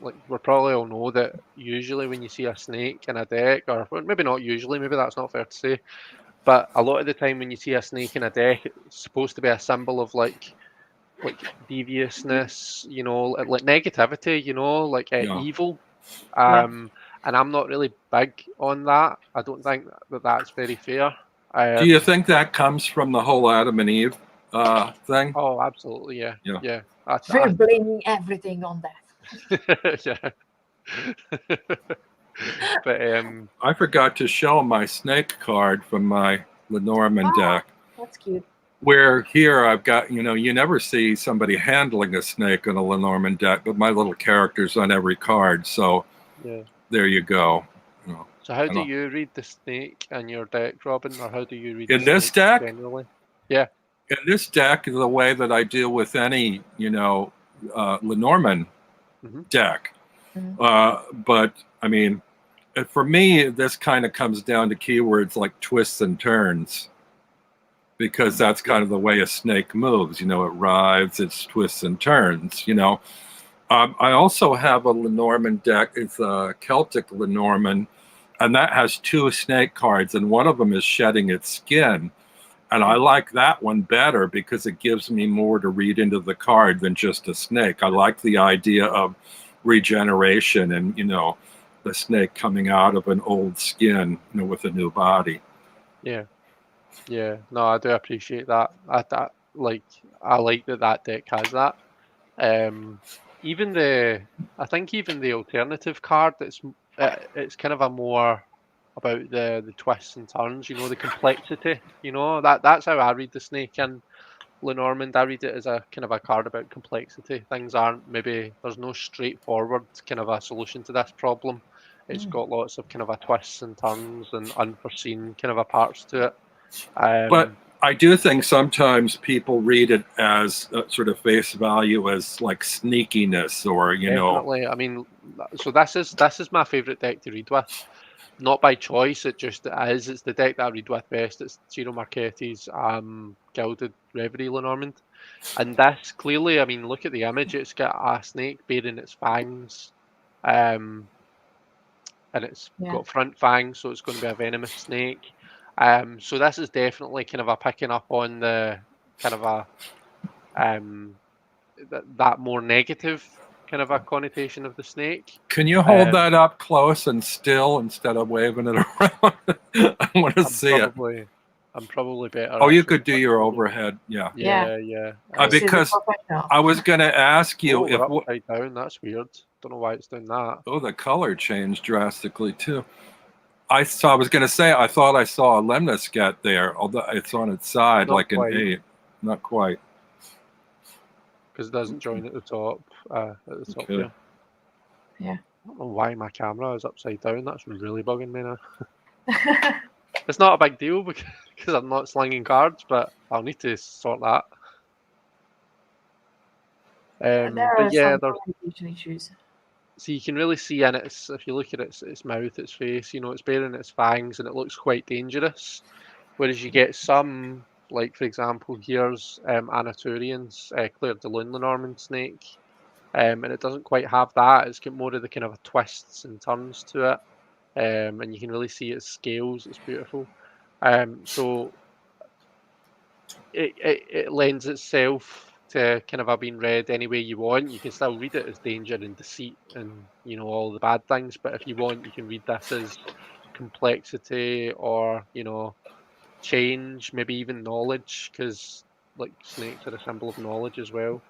like we probably all know that usually when you see a snake in a deck, or well, maybe not usually, maybe that's not fair to say, but a lot of the time when you see a snake in a deck, it's supposed to be a symbol of like deviousness, you know, like negativity, you know, like Yeah. evil. Yeah. And I'm not really big on that. I don't think that that's very fair. Do you think that comes from the whole Adam and Eve thing? Oh, absolutely, yeah, Yeah. yeah. We're blaming everything on that. Yeah. But I forgot to show my snake card from my Lenormand deck. That's cute. Where here I've got, you know, you never see somebody handling a snake in a Lenormand deck, but my little character's on every card. So yeah. there you go. You know, So how I do don't- you read the snake in your deck, Robin, or how do you read In the this snake deck? generally? Yeah. In this deck, the way that I deal with any, you know, Lenormand Mhm. deck. Mhm. But I mean, for me, this kind of comes down to keywords like twists and turns, because that's kind of the way a snake moves. You know, it writhes, it twists and turns. You know, I also have a Lenormand deck. It's a Celtic Lenormand, and that has 2 snake cards, and one of them is shedding its skin. And I like that one better because it gives me more to read into the card than just a snake. I like the idea of regeneration and, you know, the snake coming out of an old skin, you know, with a new body. Yeah. Yeah. No, I do appreciate that. I like that deck has that. Even I think even the alternative card it's kind of a more about the twists and turns, you know, the complexity, you know, that's how I read the snake in Lenormand. I read it as a kind of a card about complexity. Things aren't maybe there's no straightforward kind of a solution to this problem. It's got lots of kind of a twists and turns and unforeseen kind of a parts to it. But I do think sometimes people read it as sort of face value as like sneakiness or, you know. Definitely. I mean, so this is my favorite deck to read with. Not by choice, it just is. It's the deck that I read with best. It's Ciro Marchetti's Gilded Reverie Lenormand. And this clearly, I mean, look at the image. It's got a snake baring its fangs, um, and it's Yeah. got front fangs, so it's going to be a venomous snake. So this is definitely kind of a picking up on the kind of a that more negative kind of a connotation of the snake. Can you hold that up close and still instead of waving it around? I want to see it. I'm probably better. Oh, you actually, could do but your probably- overhead. Yeah. Yeah. This is Because professional. I was going to ask you Oh, if we're upside down. That's weird. Don't know why it's doing that. oh, the color changed drastically too. I was going to say I thought I saw a lemniscat there, although it's on its side Not like quite. an 8. Not quite. Because it doesn't join at the top. Okay. Here. Yeah. I don't know why my camera is upside down. That's really bugging me now. It's not a big deal because I'm not slinging cards, but I'll need to sort that. There But are yeah, some communication issues. so you can really see in it, if you look at its mouth, its face, you know, it's baring its fangs and it looks quite dangerous. Whereas you get some, like for example, here's Anaturian's Claire de Lune Lenormand snake, and it doesn't quite have that. It's got more of the kind of twists and turns to it, and you can really see its scales. It's beautiful. So it lends itself to kind of being read any way you want. You can still read it as danger and deceit and, you know, all the bad things. But if you want, you can read this as complexity or, you know, change, maybe even knowledge, because like snakes are a symbol of knowledge as well.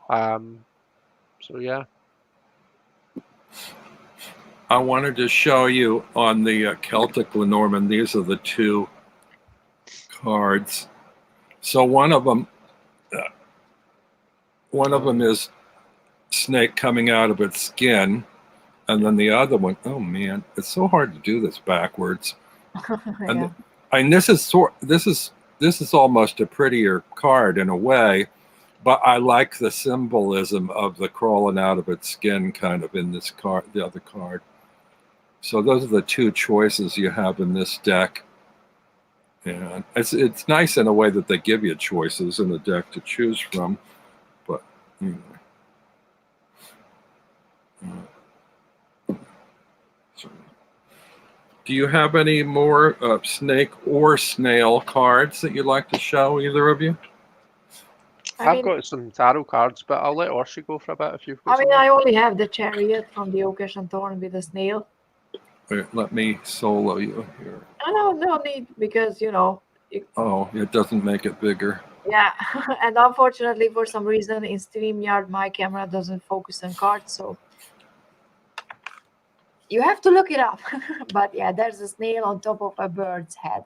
So yeah. I wanted to show you on the Celtic Lenormand. These are the 2 cards. So one of them is snake coming out of its skin, and then the other one, oh man, it's so hard to do this backwards. Yeah. And this is almost a prettier card in a way, but I like the symbolism of the crawling out of its skin kind of in this card, the other card. So those are the 2 choices you have in this deck. And it's nice in a way that they give you choices in the deck to choose from. But anyway. Do you have any more snake or snail cards that you'd like to show, either of you? I've got some tarot cards, but I'll let Orshi go for a bit if you've got I only have the Chariot from the Oakish and Thorn with the snail. Wait, let me solo you here. No need, because it doesn't make it bigger. Yeah, and unfortunately, for some reason, in StreamYard, my camera doesn't focus on cards, so you have to look it up. But yeah, there's a snail on top of a bird's head.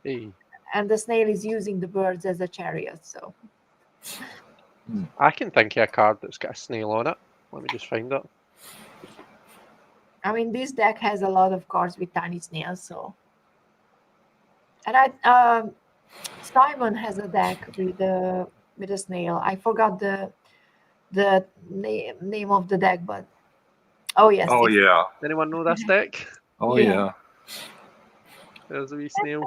Hey. And the snail is using the birds as a chariot, so. I can think of a card that's got a snail on it. Let me just find it. I mean, this deck has a lot of cards with tiny snails, so. And Simon has a deck with a snail. I forgot the name of the deck, but yes. Oh yeah. Anyone know this deck? Oh yeah. There's a wee snail.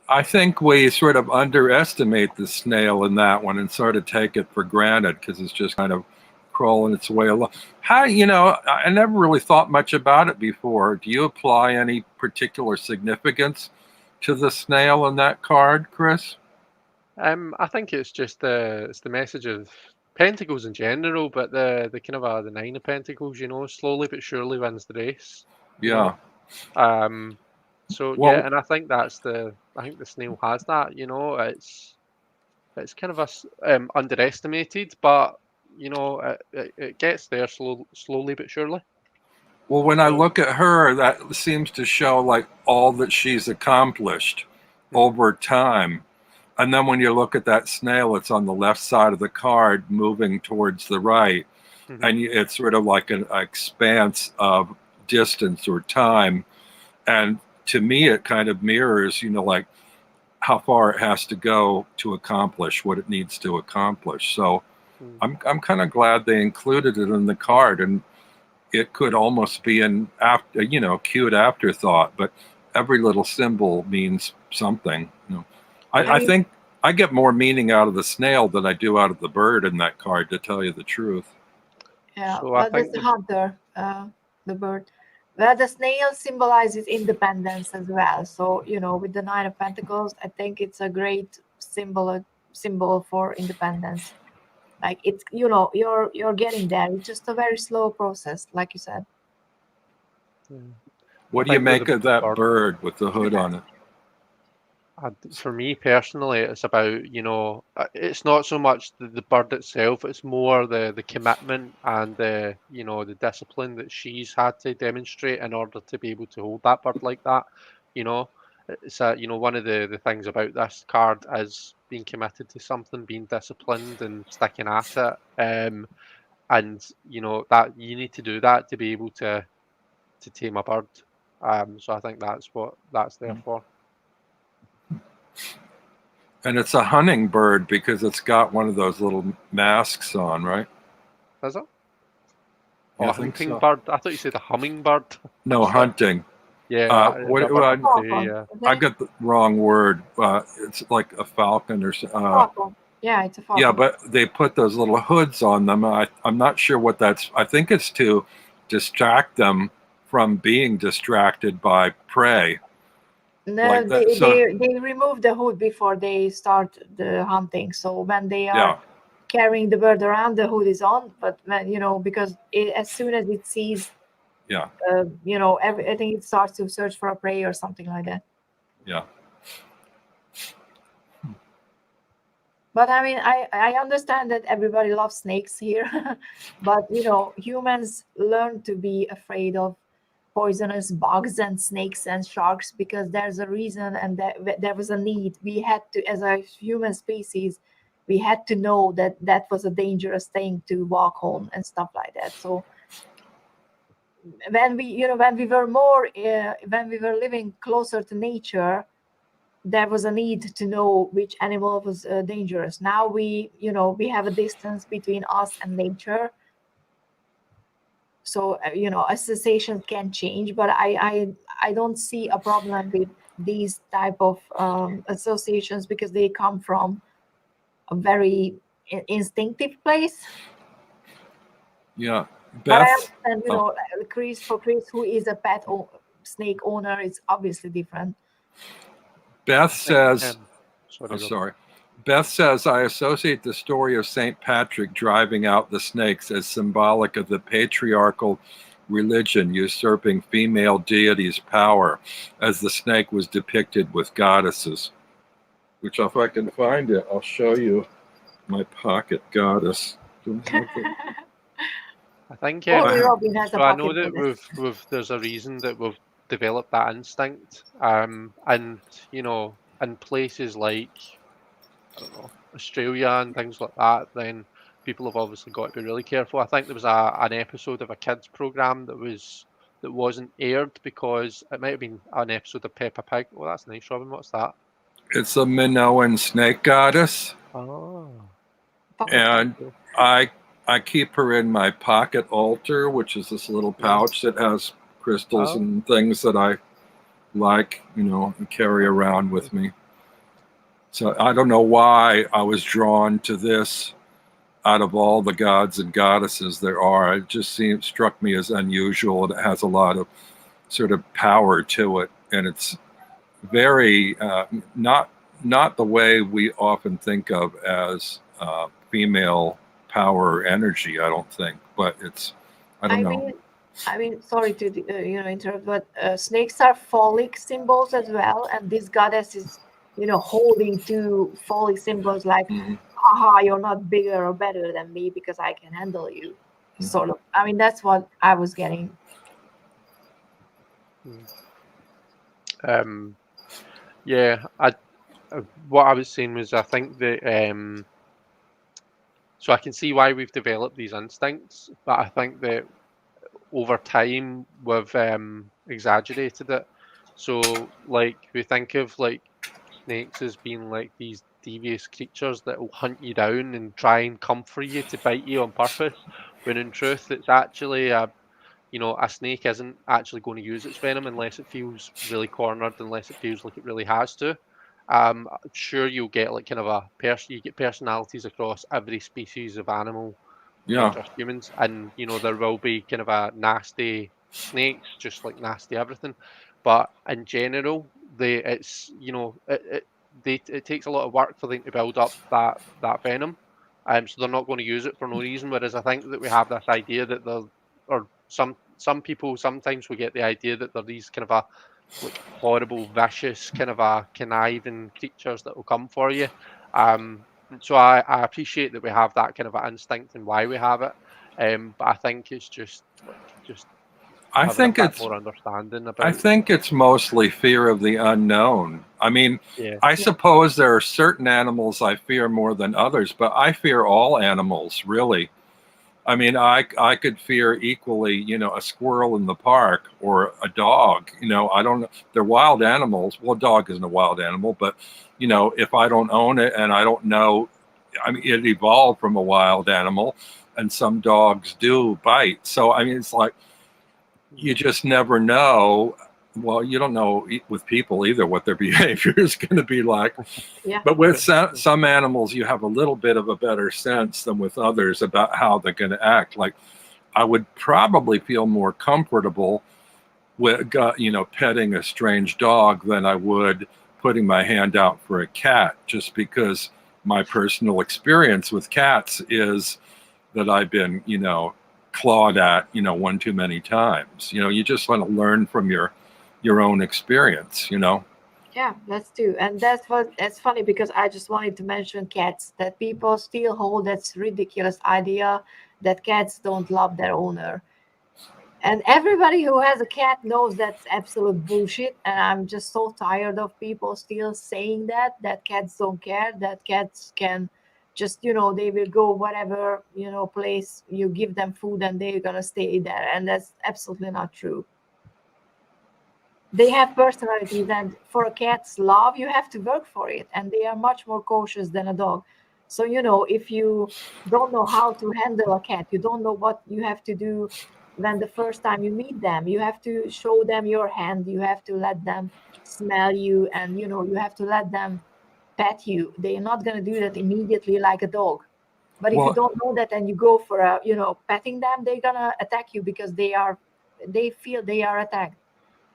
I think we sort of underestimate the snail in that one and sort of take it for granted because it's just kind of crawling its way along. I never really thought much about it before. Do you apply any particular significance to the snail in that card, Chris? I think it's just the message of Pentacles in general, but the kind of the Nine of Pentacles, slowly but surely wins the race. Yeah. And I think I think the snail has that. It's kind of underestimated, but it gets there slowly but surely. Well, when I look at her, that seems to show like all that she's accomplished over time. And then when you look at that snail, it's on the left side of the card moving towards the right. Mm-hmm. And it's sort of like an expanse of distance or time. And to me, it kind of mirrors, like how far it has to go to accomplish what it needs to accomplish. So I'm kind of glad they included it in the card. And it could almost be an cute afterthought, but every little symbol means something. I think I get more meaning out of the snail than I do out of the bird in that card, to tell you the truth. Yeah, so that's the hunter, the bird. Well, the snail symbolizes independence as well. So, with the Nine of Pentacles, I think it's a great symbol for independence. Like it's, you're getting there. It's just a very slow process, like you said. What do you make of that bird with the hood on it? For me personally, it's about, it's not so much the bird itself, it's more the commitment and the discipline that she's had to demonstrate in order to be able to hold that bird like that. It's one of the things about this card is being committed to something, being disciplined and sticking at it. And that you need to do that to be able to tame a bird. So I think that's what that's there for. And it's a hunting because it's got one of those little masks on, right? Is it? Yeah, a hunting bird? I thought you said a hummingbird. No, hunting. Yeah. I got the wrong word. It's like a falcon or something. Yeah, it's a falcon. Yeah, but they put those little hoods on them. I'm not sure what that's. I think it's to distract them from being distracted by prey. No, like they remove the hood before they start the hunting. So when they are carrying the bird around, the hood is on. But because as soon as it sees, I think it starts to search for a prey or something like that. Yeah. But I mean, I understand that everybody loves snakes here, but humans learn to be afraid of poisonous bugs and snakes and sharks because there's a reason and there was a need. We had to, as a human species, we had to know that was a dangerous thing to walk home and stuff like that. So when we were living closer to nature, there was a need to know which animal was dangerous. Now we have a distance between us and nature. So, associations can change, but I don't see a problem with these type of associations because they come from a very instinctive place. Yeah. But I Beth, understand, Chris, who is a snake owner, it's obviously different. Beth says, sorry, sorry. Beth says, I associate the story of St. Patrick driving out the snakes as symbolic of the patriarchal religion usurping female deities' power, as the snake was depicted with goddesses. Which, if I can find it, I'll show you my pocket goddess. I think Only Robin has a so. I pocket know that goddess. there's a reason that we've developed that instinct, and in places like, I don't know, Australia and things like that, then people have obviously got to be really careful. I think there was an episode of a kids program that wasn't aired because it might have been an episode of Peppa Pig. Oh, that's nice, Robin. What's that? It's a Minoan snake goddess. Oh. And I keep her in my pocket altar, which is this little pouch that has crystals and things that I like, and carry around with me. So I don't know why I was drawn to this out of all the gods and goddesses there are. It just struck me as unusual. It has a lot of sort of power to it, and it's very not the way we often think of as female power or energy. I don't think, but I don't know. I mean, sorry to interrupt, but snakes are phallic symbols as well, and this goddess is holding two phallic symbols like, haha, you're not bigger or better than me because I can handle you. Sort of. I mean, that's what I was getting. Yeah, what I was saying was I think that so I can see why we've developed these instincts, but I think that over time we've exaggerated it. So like we think of like snakes as being like these devious creatures that will hunt you down and try and come for you to bite you on purpose, when in truth it's actually a snake isn't actually going to use its venom unless it feels really cornered, unless it feels like it really has to. Sure, you'll get like kind of you get personalities across every species of animal, not just humans, and there will be kind of a nasty snakes, just like nasty everything. But in general, it takes a lot of work for them to build up that venom. So they're not going to use it for no reason. Whereas I think that we have this idea that some people sometimes we get the idea that they're these kind of like horrible, vicious, kind of conniving creatures that will come for you. So I appreciate that we have that kind of instinct and why we have it. But I think it's just I think it's more understanding about. I think it's mostly fear of the unknown. I mean, I suppose there are certain animals I fear more than others, but I fear all animals, really. I mean, I could fear equally, a squirrel in the park or a dog. I don't know. They're wild animals. Well, a dog isn't a wild animal, but, if I don't own it and I don't know, I mean, it evolved from a wild animal, and some dogs do bite. So, I mean, it's like, you just never know. Well, you don't know with people either what their behavior is going to be like. Yeah. But with some animals, you have a little bit of a better sense than with others about how they're going to act. Like, I would probably feel more comfortable with, petting a strange dog than I would putting my hand out for a cat, just because my personal experience with cats is that I've been, clawed at, one too many times. You just want to learn from your own experience. Yeah, that's true. And that's funny because I just wanted to mention cats, that people still hold that ridiculous idea that cats don't love their owner. And everybody who has a cat knows that's absolute bullshit. And I'm just so tired of people still saying that cats don't care, that cats can just, they will go whatever, place you give them food and they're going to stay there. And that's absolutely not true. They have personalities, and for a cat's love, you have to work for it. And they are much more cautious than a dog. So, if you don't know how to handle a cat, you don't know what you have to do when the first time you meet them, you have to show them your hand, you have to let them smell you, and you have to let them pet you. They're not going to do that immediately like a dog. But if you Well, don't know that and you go for a, petting them, they're gonna attack you because they feel they are attacked.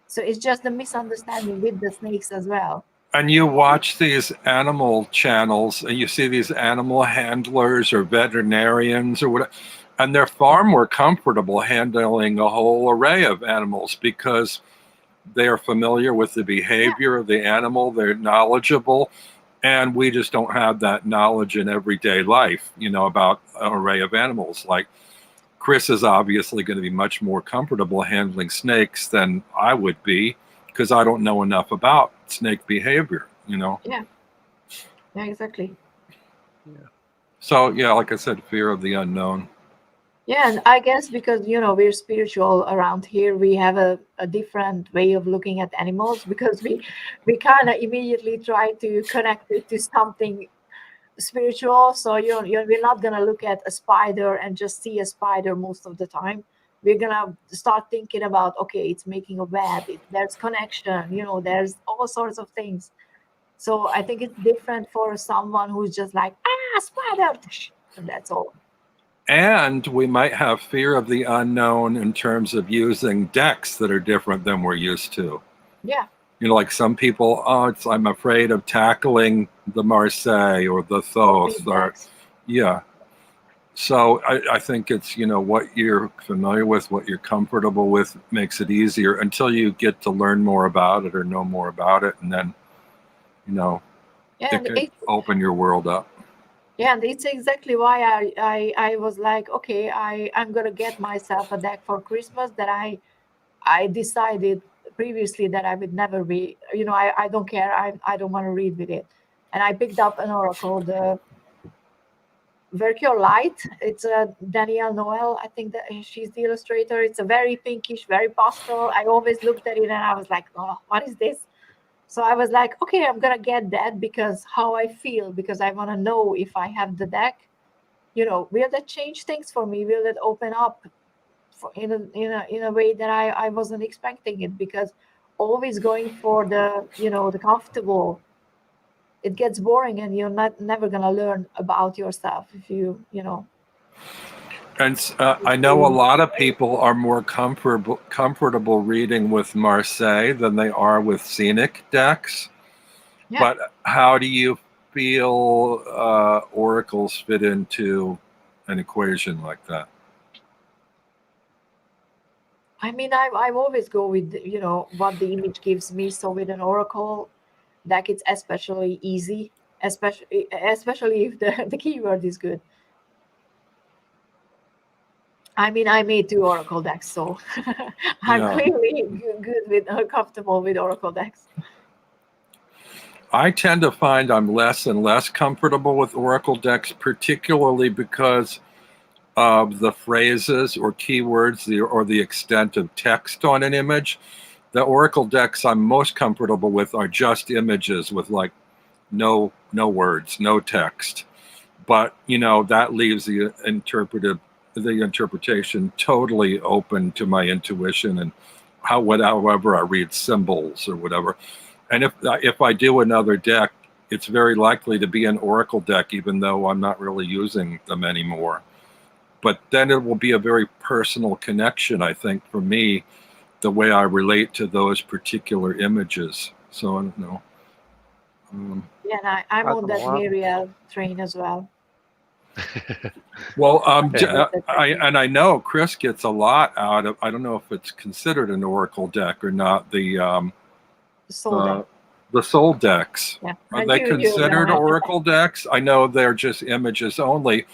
So it's just a misunderstanding with the snakes as well. and you watch these animal channels and you see these animal handlers or veterinarians or whatever, and they're far more comfortable handling a whole array of animals because they are familiar with the behavior of the animal, they're knowledgeable, and we just don't have that knowledge in everyday life, about an array of animals. Like Chris is obviously going to be much more comfortable handling snakes than I would be because I don't know enough about snake behavior, Yeah, exactly. So, yeah, like I said, fear of the unknown. Yeah, and I guess because we're spiritual around here, we have a different way of looking at animals because we kind of immediately try to connect it to something spiritual. So we're not gonna look at a spider and just see a spider most of the time. We're gonna start thinking about, okay, it's making a web. There's connection. There's all sorts of things. So I think it's different for someone who's just like spider, and that's all. And we might have fear of the unknown in terms of using decks that are different than we're used to. Yeah. Like some people, I'm afraid of tackling the Marseille or the Thoth, yeah. So I think it's, what you're familiar with, what you're comfortable with makes it easier until you get to learn more about it or know more about it. And then, Yeah, it could open your world up. Yeah, and it's exactly why I was like, okay, I'm gonna get myself a deck for Christmas that I decided previously that I would never read. I don't care. I don't want to read with it. And I picked up an oracle, the Vercure Light. It's a Danielle Noel. I think that she's the illustrator. It's a very pinkish, very pastel. I always looked at it and I was like, oh, what is this? So I was like, okay, I'm gonna get that because how I feel, because I want to know if I have the deck. Will that change things for me? Will that open up in a way that I wasn't expecting it? Because always going for the comfortable, it gets boring and you're never gonna learn about yourself if you. And I know a lot of people are more comfortable reading with Marseille than they are with scenic decks. Yeah. But how do you feel oracles fit into an equation like that? I mean, I always go with what the image gives me. So with an oracle deck, it's especially easy, especially if the keyword is good. I mean, I made 2 oracle decks, so I'm clearly good with comfortable with oracle decks. I tend to find I'm less and less comfortable with oracle decks, particularly because of the phrases or keywords or the extent of text on an image. The oracle decks I'm most comfortable with are just images with like no words, no text. But that leaves the interpretation totally open to my intuition and however I read symbols or whatever. And if I do another deck, it's very likely to be an oracle deck, even though I'm not really using them anymore. But then it will be a very personal connection, I think, for me, the way I relate to those particular images. So I don't know. Yeah, and I'm on that Marielle train as well. Well, I know Chris gets a lot out of. I don't know if it's considered an oracle deck or not. The soul decks. Yeah. Are they considered oracle decks? I know they're just images only,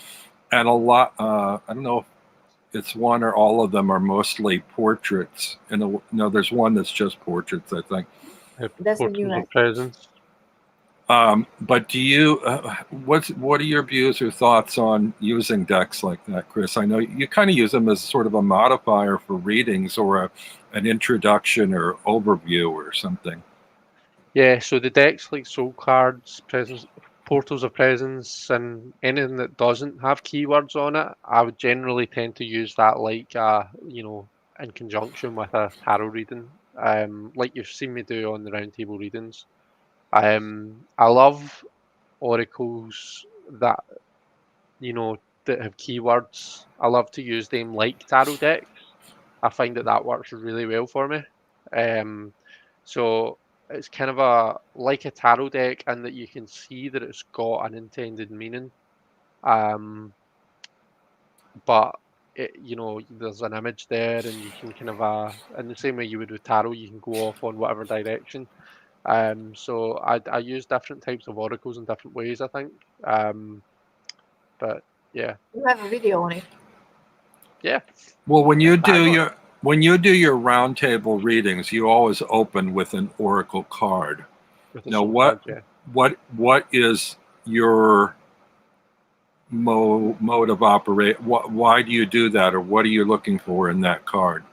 and a lot. I don't know if it's one or all of them are mostly portraits. And no, there's one that's just portraits, I think. That's a new presence. But do you? What are your views or thoughts on using decks like that, Chris? I know you kind of use them as sort of a modifier for readings or an introduction or overview or something. Yeah, so the decks like soul cards, presence, portals of presence, and anything that doesn't have keywords on it, I would generally tend to use that like in conjunction with a tarot reading, like you've seen me do on the roundtable readings. I love oracles that that have keywords. I love to use them like tarot decks. I find that works really well for me. So it's kind of like a tarot deck, and that you can see that it's got an intended meaning. But there's an image there, and you can kind of in the same way you would with tarot, you can go off on whatever direction. So I use different types of oracles in different ways, I think. But yeah. You have a video on it. Yeah. Well, when you do your roundtable readings, you always open with an oracle card. Now, what is your mode of operate? Why do you do that, or what are you looking for in that card?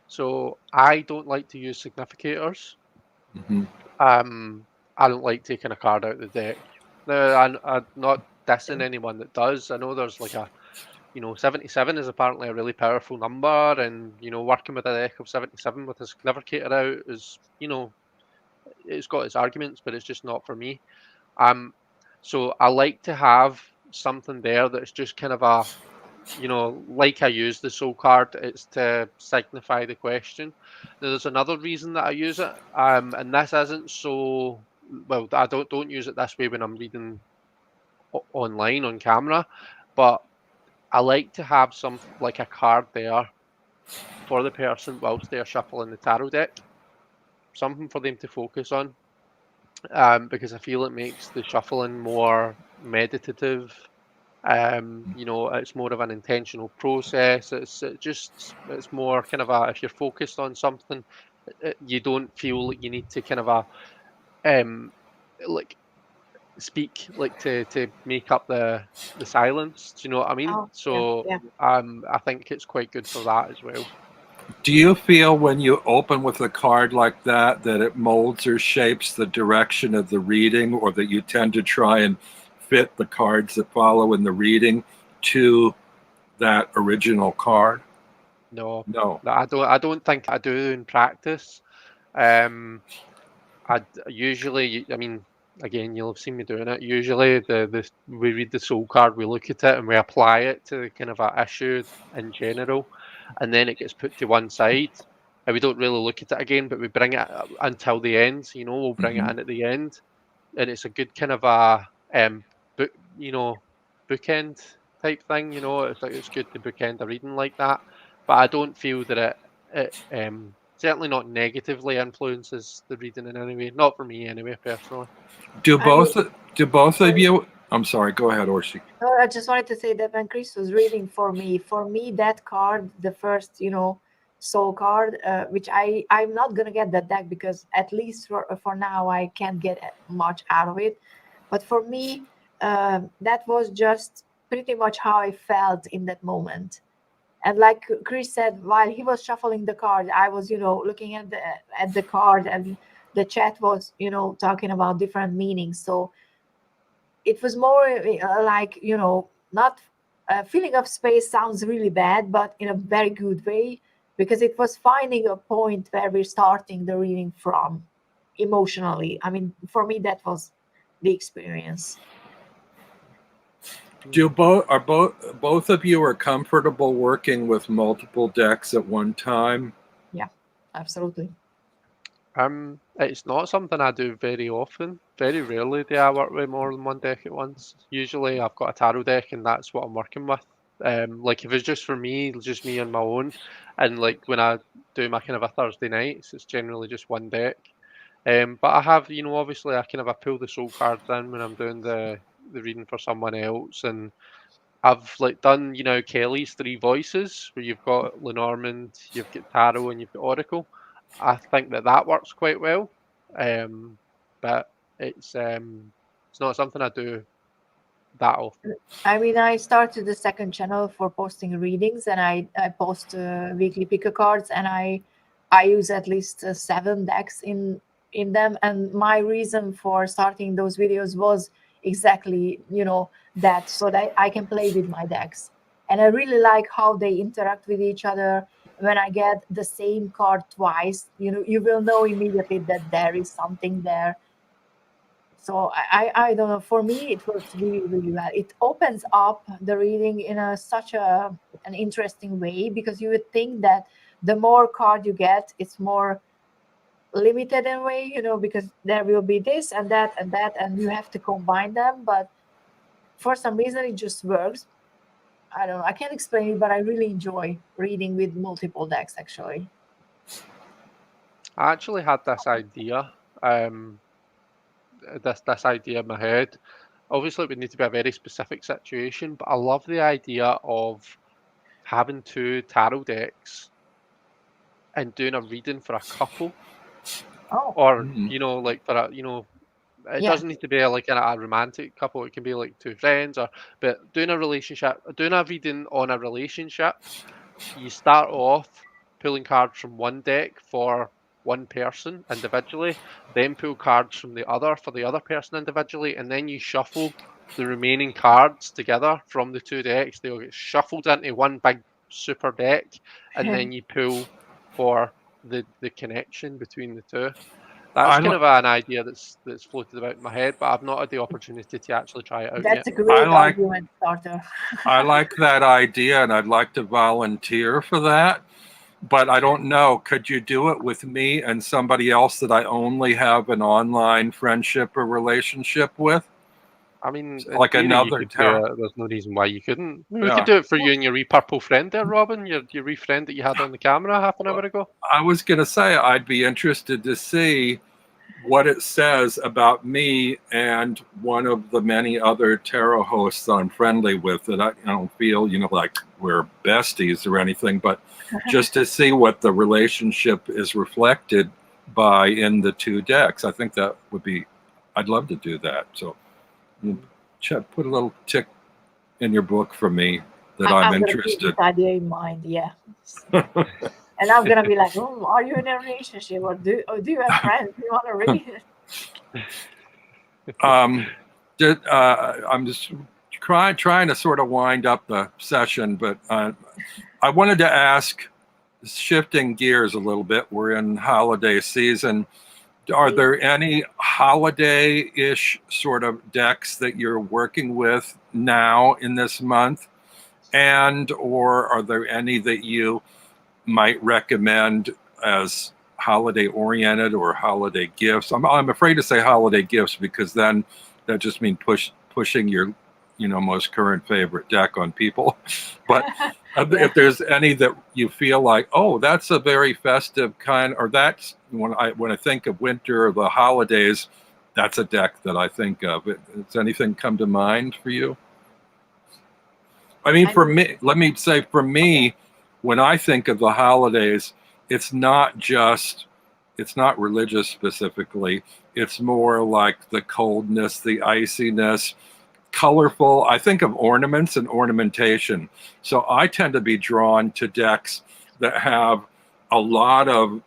So I don't like to use significators. Mm-hmm. I don't like taking a card out of the deck. Now, I'm not dissing anyone that does. I know there's like 77 is apparently a really powerful number, and working with a deck of 77 with a significator out is, it's got its arguments, but it's just not for me. So I like to have something there that's just kind of like I use the soul card, it's to signify the question. Now, there's another reason that I use it, and this isn't so well. I don't use it this way when I'm reading online on camera, but I like to have something like a card there for the person whilst they're shuffling the tarot deck, something for them to focus on, because I feel it makes the shuffling more meditative. It's more of an intentional process. It's more kind of if you're focused on something, you don't feel like you need to kind of like speak like to make up the silence. Do you know what I mean? Oh, So yeah. I think it's quite good for that as well. Do you feel when you open with a card like that it molds or shapes the direction of the reading, or that you tend to try and fit the cards that follow in the reading to that original card? No, I don't think I do in practice. I usually, I mean, again, you'll have seen me doing it. Usually, we read the soul card, we look at it, and we apply it to kind of an issue in general, and then it gets put to one side, and we don't really look at it again, but we bring it until the end. We'll bring it in at the end, and it's a good kind of a book, bookend type thing. It's good to bookend a reading like that, but I don't feel that it certainly not negatively influences the reading in any way. Not for me anyway, personally. Do both of you? I'm sorry. Go ahead, Orshi. No, I just wanted to say that when Chris was reading for me that card, the first, soul card, which I'm not gonna get that deck because at least for now I can't get much out of it. But for me, that was just pretty much how I felt in that moment. And like Chris said, while he was shuffling the card, I was, looking at the card, and the chat was, talking about different meanings. So it was more like, not filling up space sounds really bad, but in a very good way, because it was finding a point where we're starting the reading from emotionally. I mean, for me, that was the experience. Both of you are comfortable working with multiple decks at one time? Yeah, absolutely. It's not something I do very often. Very rarely do I work with more than one deck at once. Usually I've got a tarot deck and that's what I'm working with. Like if it's just for me, just me on my own, and like when I do my kind of a Thursday nights, it's generally just one deck. But I have, obviously I pull the soul cards in when I'm doing the reading for someone else, and I've like done, Kelly's three voices where you've got Lenormand, you've got tarot, and you've got oracle. I think that works quite well, but it's not something I do that often. I mean, I started the second channel for posting readings, and I post weekly picker cards, and I use at least 7 decks in them. And my reason for starting those videos was exactly that, so that I can play with my decks. And I really like how they interact with each other. When I get the same card twice, you will know immediately that there is something there. So I don't know. For me, it works really, really well. It opens up the reading in such an interesting way, because you would think that the more card you get, it's more limited in a way, because there will be this and that and that, and you have to combine them. But for some reason, it just works. I don't know. I can't explain it, but I really enjoy reading with multiple decks, actually. I actually had this idea, this idea in my head. Obviously, it would need to be a very specific situation, but I love the idea of having 2 tarot decks and doing a reading for a couple, Oh, or Mhm. like for a it yeah. doesn't need to be like a romantic couple. It can be like 2 friends, but doing a reading on a relationship. You start off pulling cards from one deck for one person individually, then pull cards from the other for the other person individually, and then you shuffle the remaining cards together from the 2 decks. They'll get shuffled into one big super deck, and then you pull for the connection between the two. That's I kind li- of an idea that's floated about in my head, but I've not had the opportunity to actually try it out That's yet. a I great like argument starter. I like that idea, and I'd like to volunteer for that. But I don't know. Could you do it with me and somebody else that I only have an online friendship or relationship with, I mean, in like theory, you another could do tarot? it. There's no reason why you couldn't. We could Yeah. do it for you and your wee purple friend there, Robin. Your wee friend that you had on the camera half an hour ago. I was going to say I'd be interested to see what it says about me and one of the many other tarot hosts I'm friendly with, that I don't feel, like we're besties or anything, but just to see what the relationship is reflected by in the 2 decks. I think that would be, I'd love to do that. So put a little tick in your book for me that I'm I'm gonna keep interested. this idea in mind. Yeah. And I'm gonna be like, oh, are you in a relationship, or do you have friends? You want to read it? I'm just trying to sort of wind up the session, but I wanted to ask, shifting gears a little bit, we're in holiday season. Are there any holiday-ish sort of decks that you're working with now in this month? Or are there any that you might recommend as holiday oriented or holiday gifts? I'm afraid to say holiday gifts, because then that just means pushing your most current favorite deck on people. But if there's any that you feel like, oh, that's a very festive kind, or that's when I think of winter or the holidays, that's a deck that I think of. Does anything come to mind for you? I mean, for me, let me say, for me, when I think of the holidays, it's not religious specifically. It's more like the coldness, the iciness, colorful. I think of ornaments and ornamentation. So I tend to be drawn to decks that have a lot of,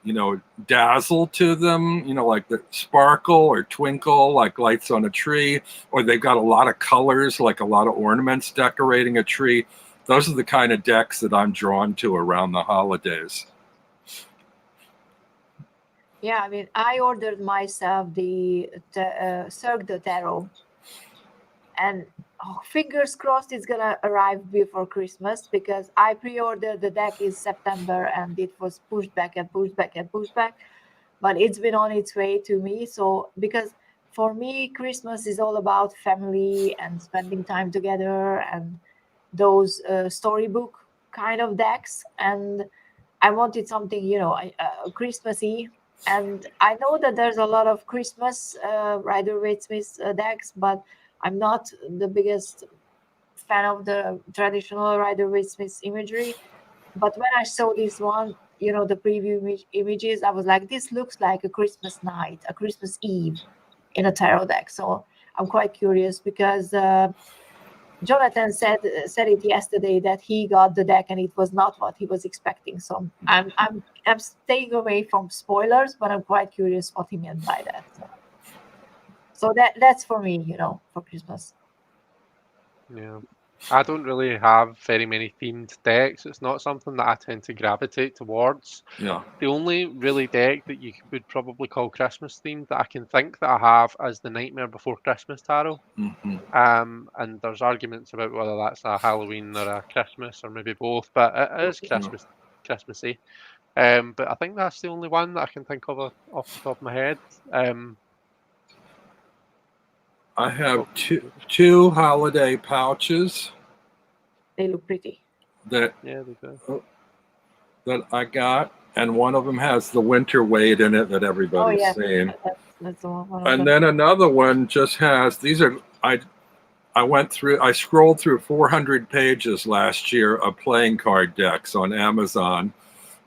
dazzle to them, like the sparkle or twinkle, like lights on a tree, or they've got a lot of colors, like a lot of ornaments decorating a tree. Those are the kind of decks that I'm drawn to around the holidays. Yeah, I mean, I ordered myself the Cirque de Tarot, and fingers crossed it's gonna arrive before Christmas, because I pre-ordered the deck in September and it was pushed back and pushed back and pushed back, but it's been on its way to me. So, because for me, Christmas is all about family and spending time together and those storybook kind of decks, and I wanted something, Christmassy. And I know that there's a lot of Christmas Rider-Waite-Smith decks, but I'm not the biggest fan of the traditional Rider-Waite-Smith imagery. But when I saw this one, the preview images, I was like, this looks like a Christmas night, a Christmas Eve in a tarot deck. So I'm quite curious, because Jonathan said it yesterday that he got the deck and it was not what he was expecting. So I'm staying away from spoilers, but I'm quite curious what he meant by that. So that's for me, for Christmas. Yeah. I don't really have very many themed decks. It's not something that I tend to gravitate towards. Yeah. The only really deck that you would probably call Christmas themed that I can think that I have is the Nightmare Before Christmas Tarot. Hmm. And there's arguments about whether that's a Halloween or a Christmas or maybe both, but it is Christmassy. But I think that's the only one that I can think of off the top of my head. I have two holiday pouches They look pretty. that Yeah, they do. that I got, and one of them has the winter weight in it that everybody's seen. That's the one of And them. then another one just has these are I scrolled through 400 pages last year of playing card decks on Amazon,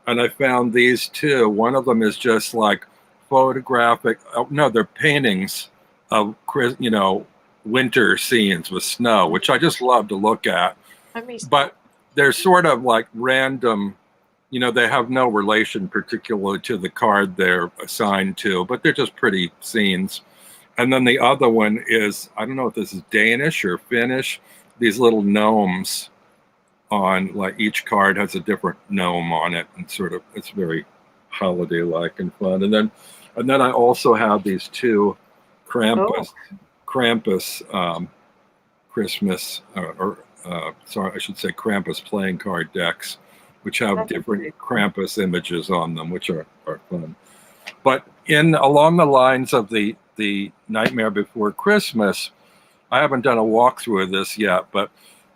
and I found these two. One of them is just like photographic. No, they're paintings of winter scenes with snow, which I just love to look at. But they're sort of like random. They have no relation particularly to the card they're assigned to, but they're just pretty scenes. And then the other one is, I don't know if this is Danish or Finnish, these little gnomes on, like, each card has a different gnome on it, and sort of, it's very holiday-like and fun. And then I also have these two Krampus Christmas, sorry, I should say Krampus playing card decks, which have different Krampus images on them, which are fun. But along the lines of the Nightmare Before Christmas, I haven't done a walkthrough of this yet, but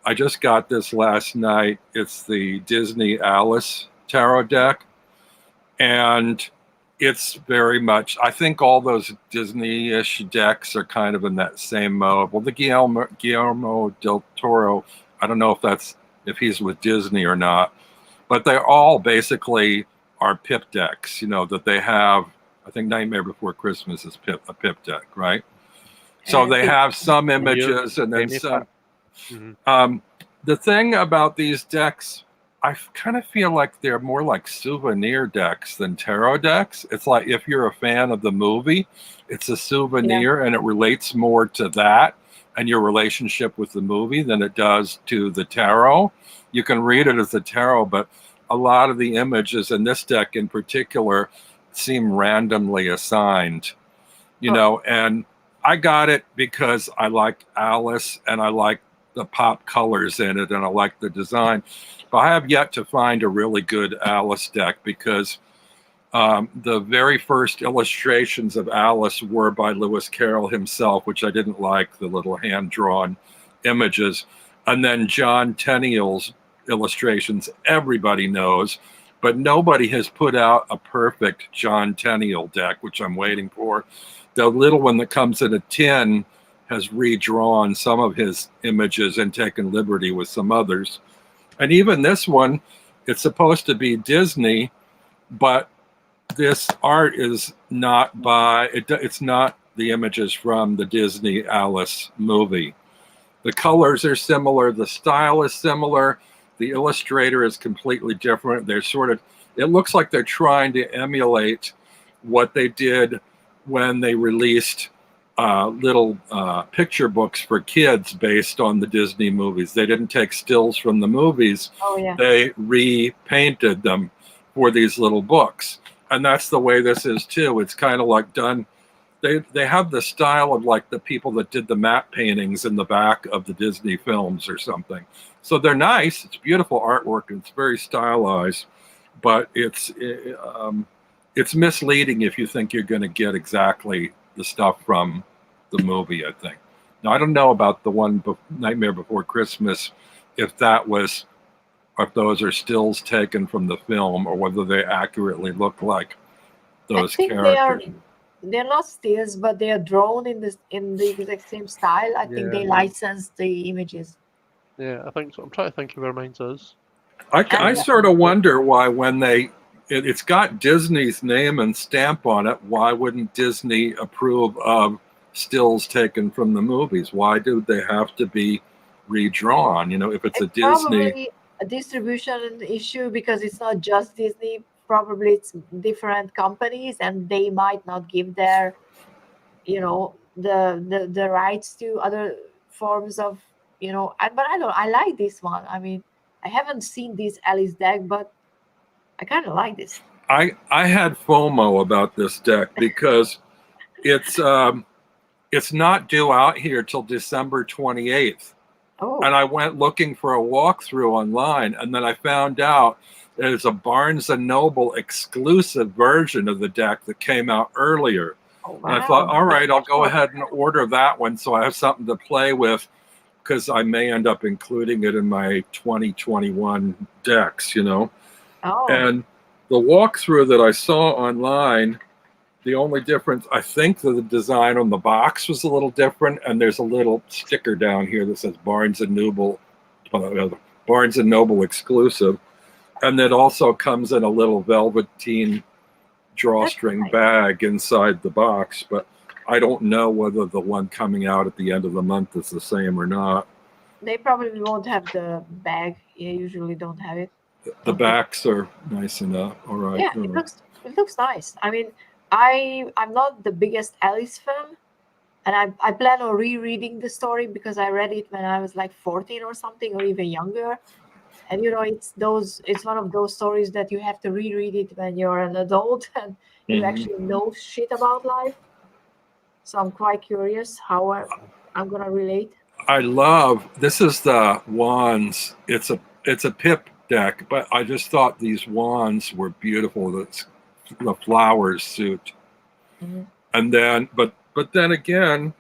I just got this last night. It's the Disney Alice tarot deck, and it's very much, I think all those Disney-ish decks are kind of in that same mode. Well, the Guillermo del Toro, I don't know if he's with Disney or not, but they all basically are pip decks, that they have. I think Nightmare Before Christmas is a pip deck, right? So they have some images and then some. Mm-hmm. The thing about these decks, I kind of feel like they're more like souvenir decks than tarot decks. It's like if you're a fan of the movie, it's a souvenir and it relates more to that and your relationship with the movie than it does to the tarot. You can read it as a tarot, but a lot of the images in this deck in particular seem randomly assigned, and I got it because I like Alice and I like the pop colors in it and I like the design. But I have yet to find a really good Alice deck because the very first illustrations of Alice were by Lewis Carroll himself, which I didn't like, the little hand-drawn images. And then John Tenniel's illustrations, everybody knows, but nobody has put out a perfect John Tenniel deck, which I'm waiting for. The little one that comes in a tin has redrawn some of his images and taken liberty with some others. And even this one, it's supposed to be Disney, but this art is not it's not the images from the Disney Alice movie. The colors are similar, the style is similar, the illustrator is completely different. It looks like they're trying to emulate what they did when they released little picture books for kids based on the Disney movies. They didn't take stills from the movies. They repainted them for these little books. And that's the way this is too. It's kind of like done. They have the style of like the people that did the matte paintings in the back of the Disney films or something. So they're nice. It's beautiful artwork and it's very stylized, but it's misleading if you think you're going to get exactly the stuff from the movie, I think. Now, I don't know about the one Nightmare Before Christmas, if those are stills taken from the film or whether they accurately look like those characters. They're not stills, but they are drawn in the exact same style. I think they licensed the images. Yeah, I think so. I'm trying to think who reminds us. I sort of wonder why when it's got Disney's name and stamp on it, why wouldn't Disney approve of stills taken from the movies? Why do they have to be redrawn? If it's a Disney. Probably a distribution issue because it's not just Disney. Probably it's different companies and they might not give their, the rights to other forms of, but I like this one. I mean, I haven't seen this Alice deck, but I kind of like this. I had FOMO about this deck because it's not due out here till December 28th. Oh, And I went looking for a walkthrough online, and then I found out there's a Barnes & Noble exclusive version of the deck that came out earlier. wow. And I thought, all right, I'll go ahead and order that one so I have something to play with, because I may end up including it in my 2021 decks, Oh, And the walkthrough that I saw online, the only difference, I think that the design on the box was a little different, and there's a little sticker down here that says Barnes & Noble exclusive, and it also comes in a little velveteen drawstring nice. bag inside the box, but I don't know whether the one coming out at the end of the month is the same or not. They probably won't have the bag. You usually don't have it. The backs are nice enough. All right. Yeah, it looks nice. I mean, I'm not the biggest Alice fan, and I plan on rereading the story because I read it when I was like 14 or something, or even younger. And it's one of those stories that you have to reread it when you're an adult and you actually know shit about life. So I'm quite curious how I'm gonna relate. I love this is the wands. It's a pip deck, but I just thought these wands were beautiful. That's the flowers suit. Mm-hmm. And then but then again,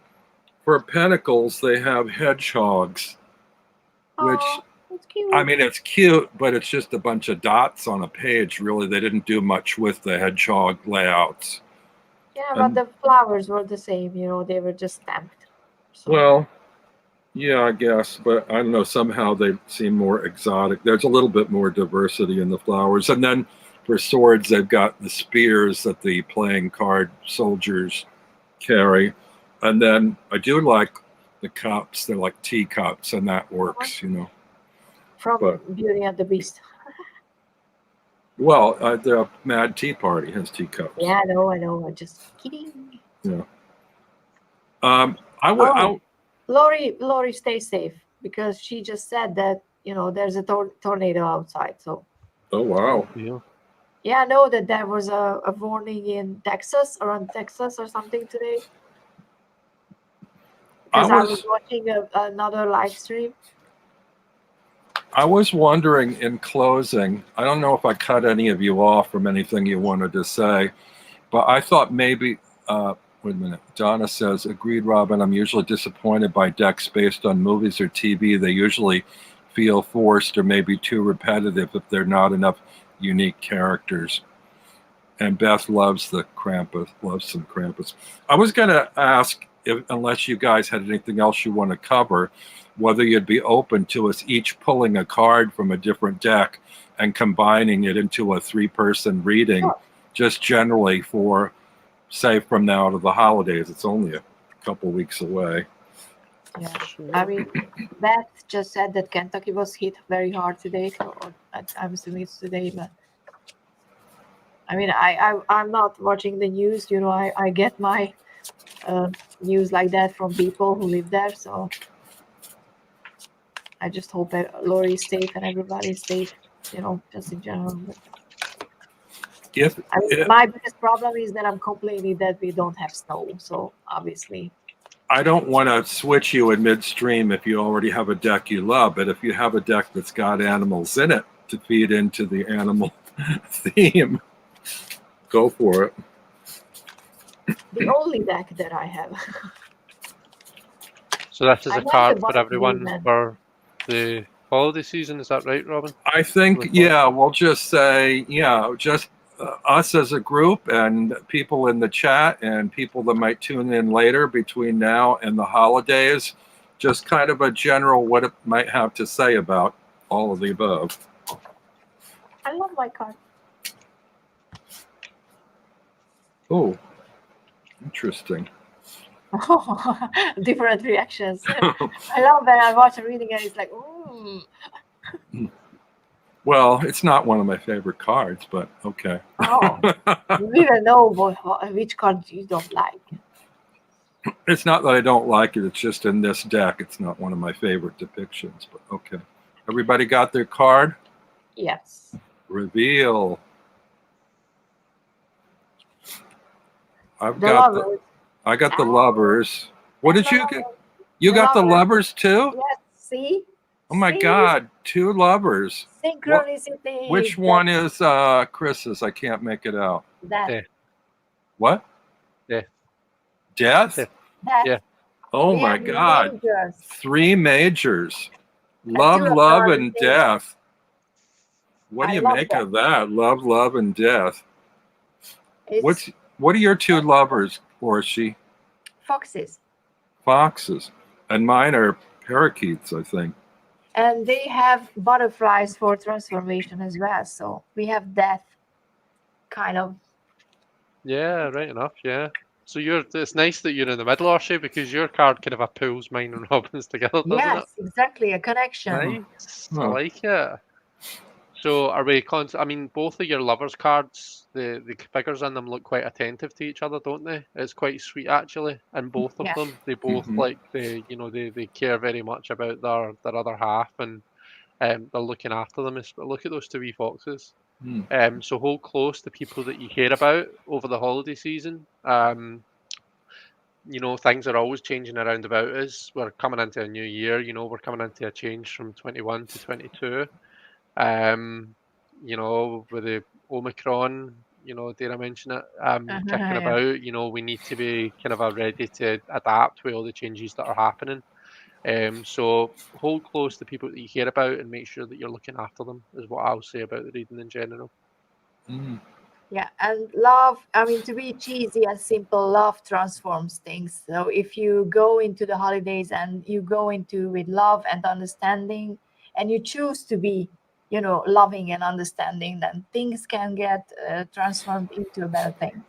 for pentacles they have hedgehogs, which that's cute. I mean it's cute, but it's just a bunch of dots on a page. Really, they didn't do much with the hedgehog layouts. Yeah, but the flowers were the same. They were just stamped. So. Well, yeah, I guess, but I don't know. Somehow they seem more exotic. There's a little bit more diversity in the flowers. And then for swords, they've got the spears that the playing card soldiers carry. And then I do like the cups. They're like teacups, and that works, From Beauty and the Beast. Well, the Mad Tea Party has teacups. Yeah, I know. I'm just kidding. Yeah. Lori, stay safe, because she just said that there's a tornado outside. So. Oh wow. Yeah, I know that there was a warning in around Texas or something today. Because I was watching another live stream. I was wondering in closing, I don't know if I cut any of you off from anything you wanted to say, but I thought maybe, wait a minute. Donna says, agreed, Robin. I'm usually disappointed by decks based on movies or TV. They usually feel forced or maybe too repetitive if they're not enough unique characters. And Beth loves some Krampus. I was going to ask, unless you guys had anything else you want to cover, whether you'd be open to us each pulling a card from a different deck and combining it into a 3-person reading, just generally for, say, from now to the holidays. It's only a couple weeks away. Yeah, I mean, Beth just said that Kentucky was hit very hard today. So I'm assuming it's today, but I mean, I'm not watching the news. I get my news like that from people who live there. So I just hope that Lori is safe and everybody is safe. Just in general. My biggest problem is that I'm complaining that we don't have snow. So obviously. I don't want to switch you in midstream if you already have a deck you love, but if you have a deck that's got animals in it to feed into the animal theme, go for it. The only deck that I have. So this is a card for everyone for the holiday season. Is that right, Robin? I think, yeah, we'll just say, just us as a group and people in the chat and people that might tune in later between now and the holidays, just kind of a general what it might have to say about all of the above. I love my card. Oh, interesting. Oh, different reactions. I love when I watch a reading and it's like, ooh. Well, it's not one of my favorite cards, but okay. Oh, we will know which card you don't like. It's not that I don't like it. It's just in this deck, it's not one of my favorite depictions. But okay, everybody got their card. Yes. Reveal. I The got lovers. the lovers. What did And the you get? lovers. You The got the lovers. lovers too? Yes. See? Oh my See? God, 2 lovers. Synchronicity. Which one is Chris's? I can't make it out. That. Yeah. What? Yeah. Death? Yeah. That. Yeah. Oh We my have God. majors. 3 majors. And Love, 2 of love, them are and the same. death. What do I you love make that. of that? Love, love, and death. It's What are your 2 lovers, Orshi? foxes. Foxes. And mine are parakeets, I think. And they have butterflies for transformation as well. So we have that kind of. Yeah, right enough. Yeah. So it's nice that you're in the middle, Orshi, because your card kind of pulls mine and Robin's together, doesn't it? Yes, exactly. A connection. Nice. I Huh. like it. So are we I mean, both of your lovers cards, the figures in them look quite attentive to each other, don't they? It's quite sweet actually. And both of Yeah. them, they both Mhm. they care very much about their other half, and they're looking after them. Look at those 2 wee foxes. Mm. So hold close to people that you care about over the holiday season. Things are always changing around about us. We're coming into a new year. We're coming into a change from 21 to 22. With the Omicron, dare I mention it, kicking Yeah. about, we need to be kind of ready to adapt with all the changes that are happening. So hold close to people that you care about and make sure that you're looking after them, is what I'll say about the reading in general. Mm. Yeah, and love, I mean, to be cheesy and simple, love transforms things. So if you go into the holidays and you go into with love and understanding, and you choose to be, loving and understanding, then things can get transformed into a better thing.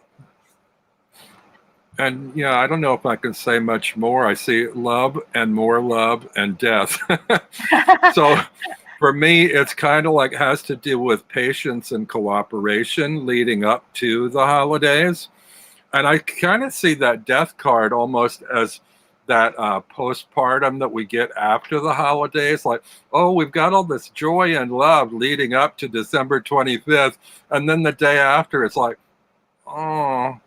And yeah, I don't know if I can say much more. I see love and more love and death. So for me, it's kind of like has to do with patience and cooperation leading up to the holidays. And I kind of see that death card almost as that postpartum that we get after the holidays. Like, oh, we've got all this joy and love leading up to December 25th. And then the day after, it's like, oh,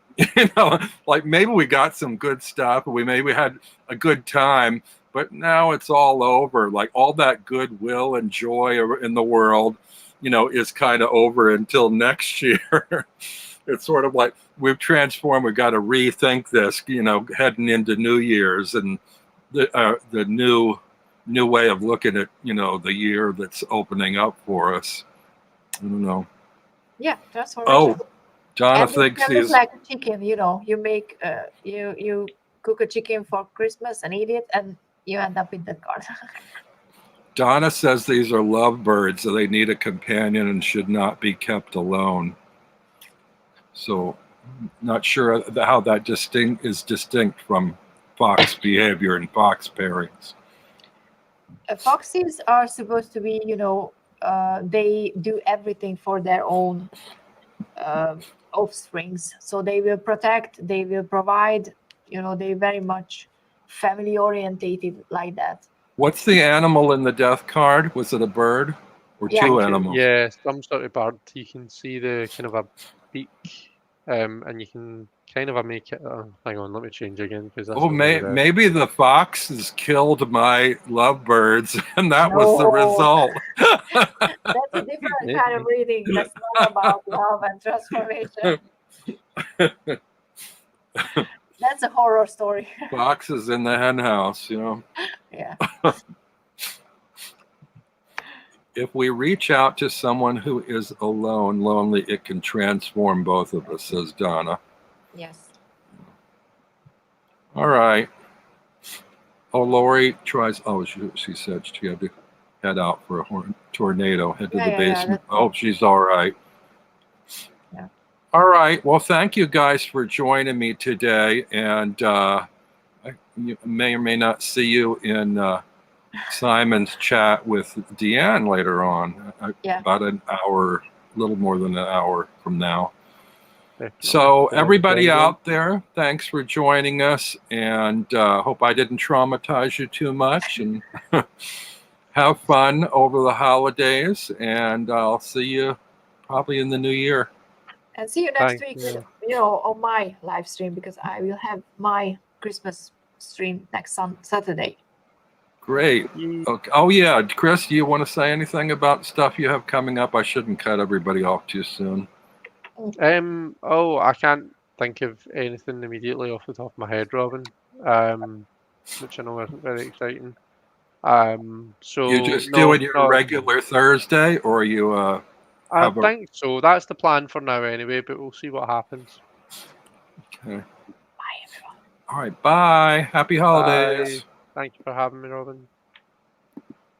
like maybe we got some good stuff. We maybe had a good time, but now it's all over. Like all that goodwill and joy in the world, is kind of over until next year. It's sort of like we've transformed. We've got to rethink this, heading into New Year's and the new way of looking at, the year that's opening up for us. I don't know. Yeah, transformation. Oh, Donna And thinks it can look he's like a chicken, you make you cook a chicken for Christmas and eat it, and you end up with that card. Donna says these are lovebirds, so they need a companion and should not be kept alone. So, not sure how that is distinct from fox behavior and fox pairings. Foxes are supposed to be, they do everything for their own offsprings. So they will protect, they will provide, they very much family orientated like that. What's the animal in the death card? Was it a bird or Yeah. 2 animals? Yeah, some sort of bird. You can see the kind of a beak, and you can kind of make it. Hang on, let me change again because Oh, maybe the foxes killed my lovebirds, and that was the No. result. That's a different kind of reading. That's not about love and transformation. That's a horror story. Foxes in the hen house, Yeah. If we reach out to someone who is alone, lonely, it can transform both of us, says Donna. Yes. All right. Oh, Lori tries. Oh, she said she had to head out for a tornado, head to the basement. Oh, she's all right. Yeah. All right. Well, thank you guys for joining me today. And I may or may not see you in Simon's chat with Deanne later on, about an hour, a little more than an hour from now. definitely. So Well, everybody again, out there, thanks for joining us, and hope I didn't traumatize you too much. And have fun over the holidays, and I'll see you probably in the new year. And see you next Thank week, you. on my live stream, because I will have my Christmas stream next Saturday. Great. Okay. Oh yeah, Chris, do you want to say anything about stuff you have coming up? I shouldn't cut everybody off too soon. I can't think of anything immediately off the top of my head, Robin. Which I know isn't very exciting. So You just no, doing your no, regular Thursday, or you I have a? think so. That's the plan for now, anyway. But we'll see what happens. Okay. Bye, everyone. All right. Bye. Happy holidays. Bye. Thank you for having me, Robin.